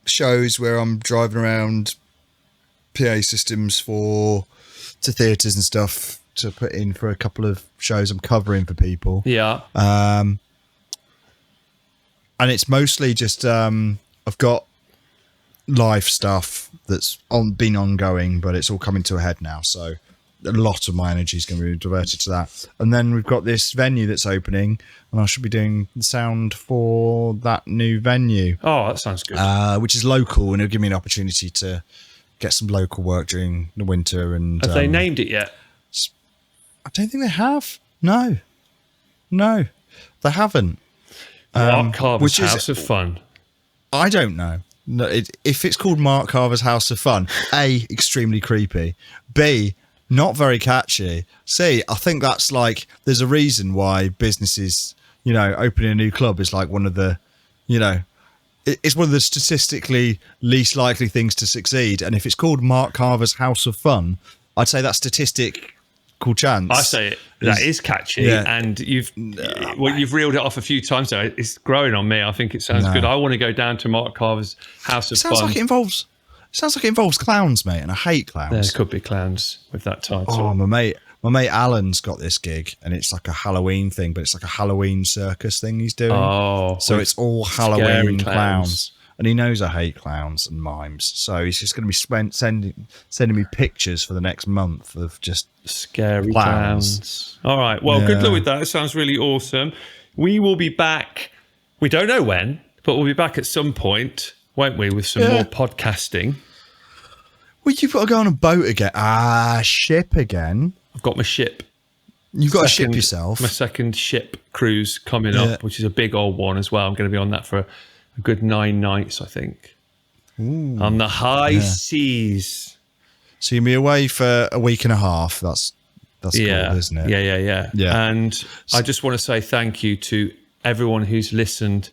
Speaker 2: shows where I'm driving around PA systems to theatres and stuff to put in for a couple of shows I'm covering for people.
Speaker 1: Yeah.
Speaker 2: And it's mostly just I've got live stuff that's been ongoing, but it's all coming to a head now. So a lot of my energy is going to be diverted to that. And then we've got this venue that's opening, and I should be doing the sound for that new venue,
Speaker 1: Oh, that sounds good.
Speaker 2: which is local, and it'll give me an opportunity to get some local work during the winter. And
Speaker 1: Have they named it yet?
Speaker 2: I don't think they have. No, they haven't.
Speaker 1: Mark Carver's
Speaker 2: which is-
Speaker 1: House of Fun.
Speaker 2: I don't know. No, if it's called Mark Carver's House of Fun, A, extremely creepy. B, not very catchy. C, I think that's like, there's a reason why businesses, opening a new club is like one of the, it's one of the statistically least likely things to succeed. And if it's called Mark Carver's House of Fun, I'd say that statistical chance.
Speaker 1: I say it. That is catchy,
Speaker 2: Yeah.
Speaker 1: and you've reeled it off a few times now. It's growing on me. I think it sounds good. I want to go down to Mark Carver's House of
Speaker 2: Sounds
Speaker 1: Fun.
Speaker 2: like it involves clowns, mate, and I hate clowns.
Speaker 1: There could be clowns with that title.
Speaker 2: Oh, my mate Alan's got this gig, and it's like a Halloween thing, but it's like a Halloween circus thing he's doing.
Speaker 1: So
Speaker 2: it's all
Speaker 1: scary
Speaker 2: Halloween
Speaker 1: clowns.
Speaker 2: clowns. And he knows I hate clowns and mimes, so he's just going to be sending me pictures for the next month of just
Speaker 1: scary
Speaker 2: clowns.
Speaker 1: clowns. All right. Well, good luck with that. It sounds really awesome. We will be back. We don't know when, but we'll be back at some point, won't we, with some more podcasting.
Speaker 2: Well, you've got to go on a boat again. Ship again.
Speaker 1: I've got my ship.
Speaker 2: You've got to ship yourself.
Speaker 1: My second ship cruise coming up, which is a big old one as well. I'm going to be on that for a good 9 nights, I think. On the high seas.
Speaker 2: So you'll be away for a week and a half. That's cool, isn't it?
Speaker 1: Yeah. And I just want to say thank you to everyone who's listened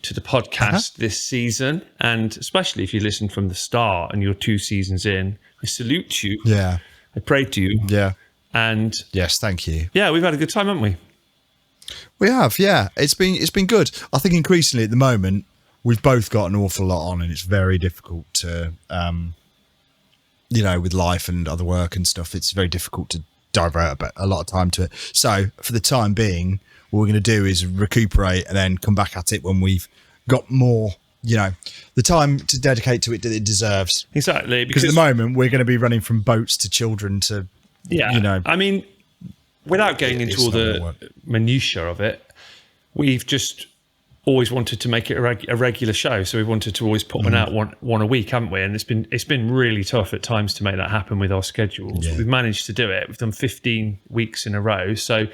Speaker 1: to the podcast this season, and especially if you listened from the start and you're 2 seasons in. I salute you.
Speaker 2: Yeah.
Speaker 1: I pray to you.
Speaker 2: Yeah.
Speaker 1: And
Speaker 2: Yes, thank you.
Speaker 1: yeah, we've had a good time, haven't we?
Speaker 2: We have, yeah. It's been good. I think increasingly at the moment we've both got an awful lot on, and it's very difficult to, with life and other work and stuff. It's very difficult to divert a lot of time to it. So for the time being, what we're going to do is recuperate and then come back at it when we've got more, the time to dedicate to it that it deserves.
Speaker 1: Exactly.
Speaker 2: Because at the moment we're going to be running from boats to children to,
Speaker 1: I mean, without getting into all the minutiae of it, we've just always wanted to make it a regular show. So we wanted to always put one out one a week, haven't we? And it's been really tough at times to make that happen with our schedules. Yeah. We've managed to do it. We've done 15 weeks in a row. So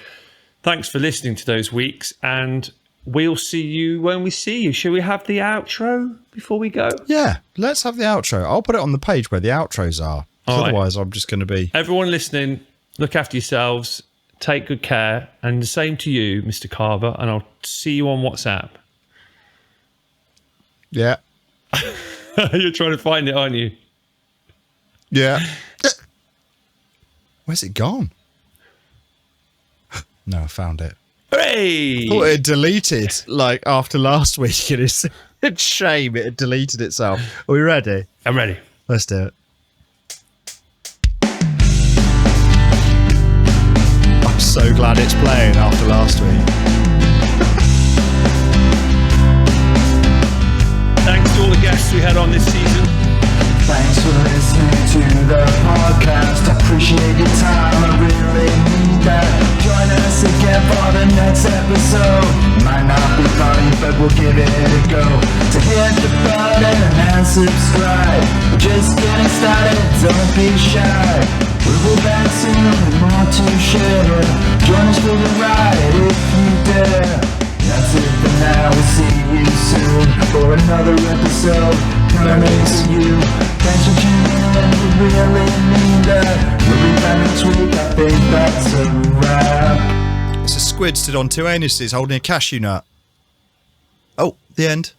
Speaker 1: thanks for listening to those weeks, and we'll see you when we see you. Shall we have the outro before we go?
Speaker 2: Yeah, let's have the outro. I'll put it on the page where the outros are. Otherwise, I'm just going to be...
Speaker 1: Everyone listening, look after yourselves. Take good care. And the same to you, Mr. Carver. And I'll see you on WhatsApp.
Speaker 2: Yeah.
Speaker 1: You're trying to find it, aren't you?
Speaker 2: Yeah. Where's it gone? No, I found it.
Speaker 1: Hooray!
Speaker 2: I thought it had deleted, after last week. It's a shame it had deleted itself. Are we ready?
Speaker 1: I'm ready.
Speaker 2: Let's do it. I'm so glad it's playing after last week.
Speaker 1: Thanks to all the guests we had on this season.
Speaker 6: Thanks for listening to the podcast. I appreciate your time, I really need that. Join us again for the next episode. Might not be funny, but we'll give it a go. To hit the button and subscribe. We're just getting started, don't be shy. We'll be back soon with more to share. Join us for the ride if you dare. That's it for now, we'll see you soon for another episode coming to you. Thanks for tuning in, we really mean that. We'll be back next week, I think that's a wrap.
Speaker 2: It's a squid stood on two anuses holding a cashew nut. Oh, the end.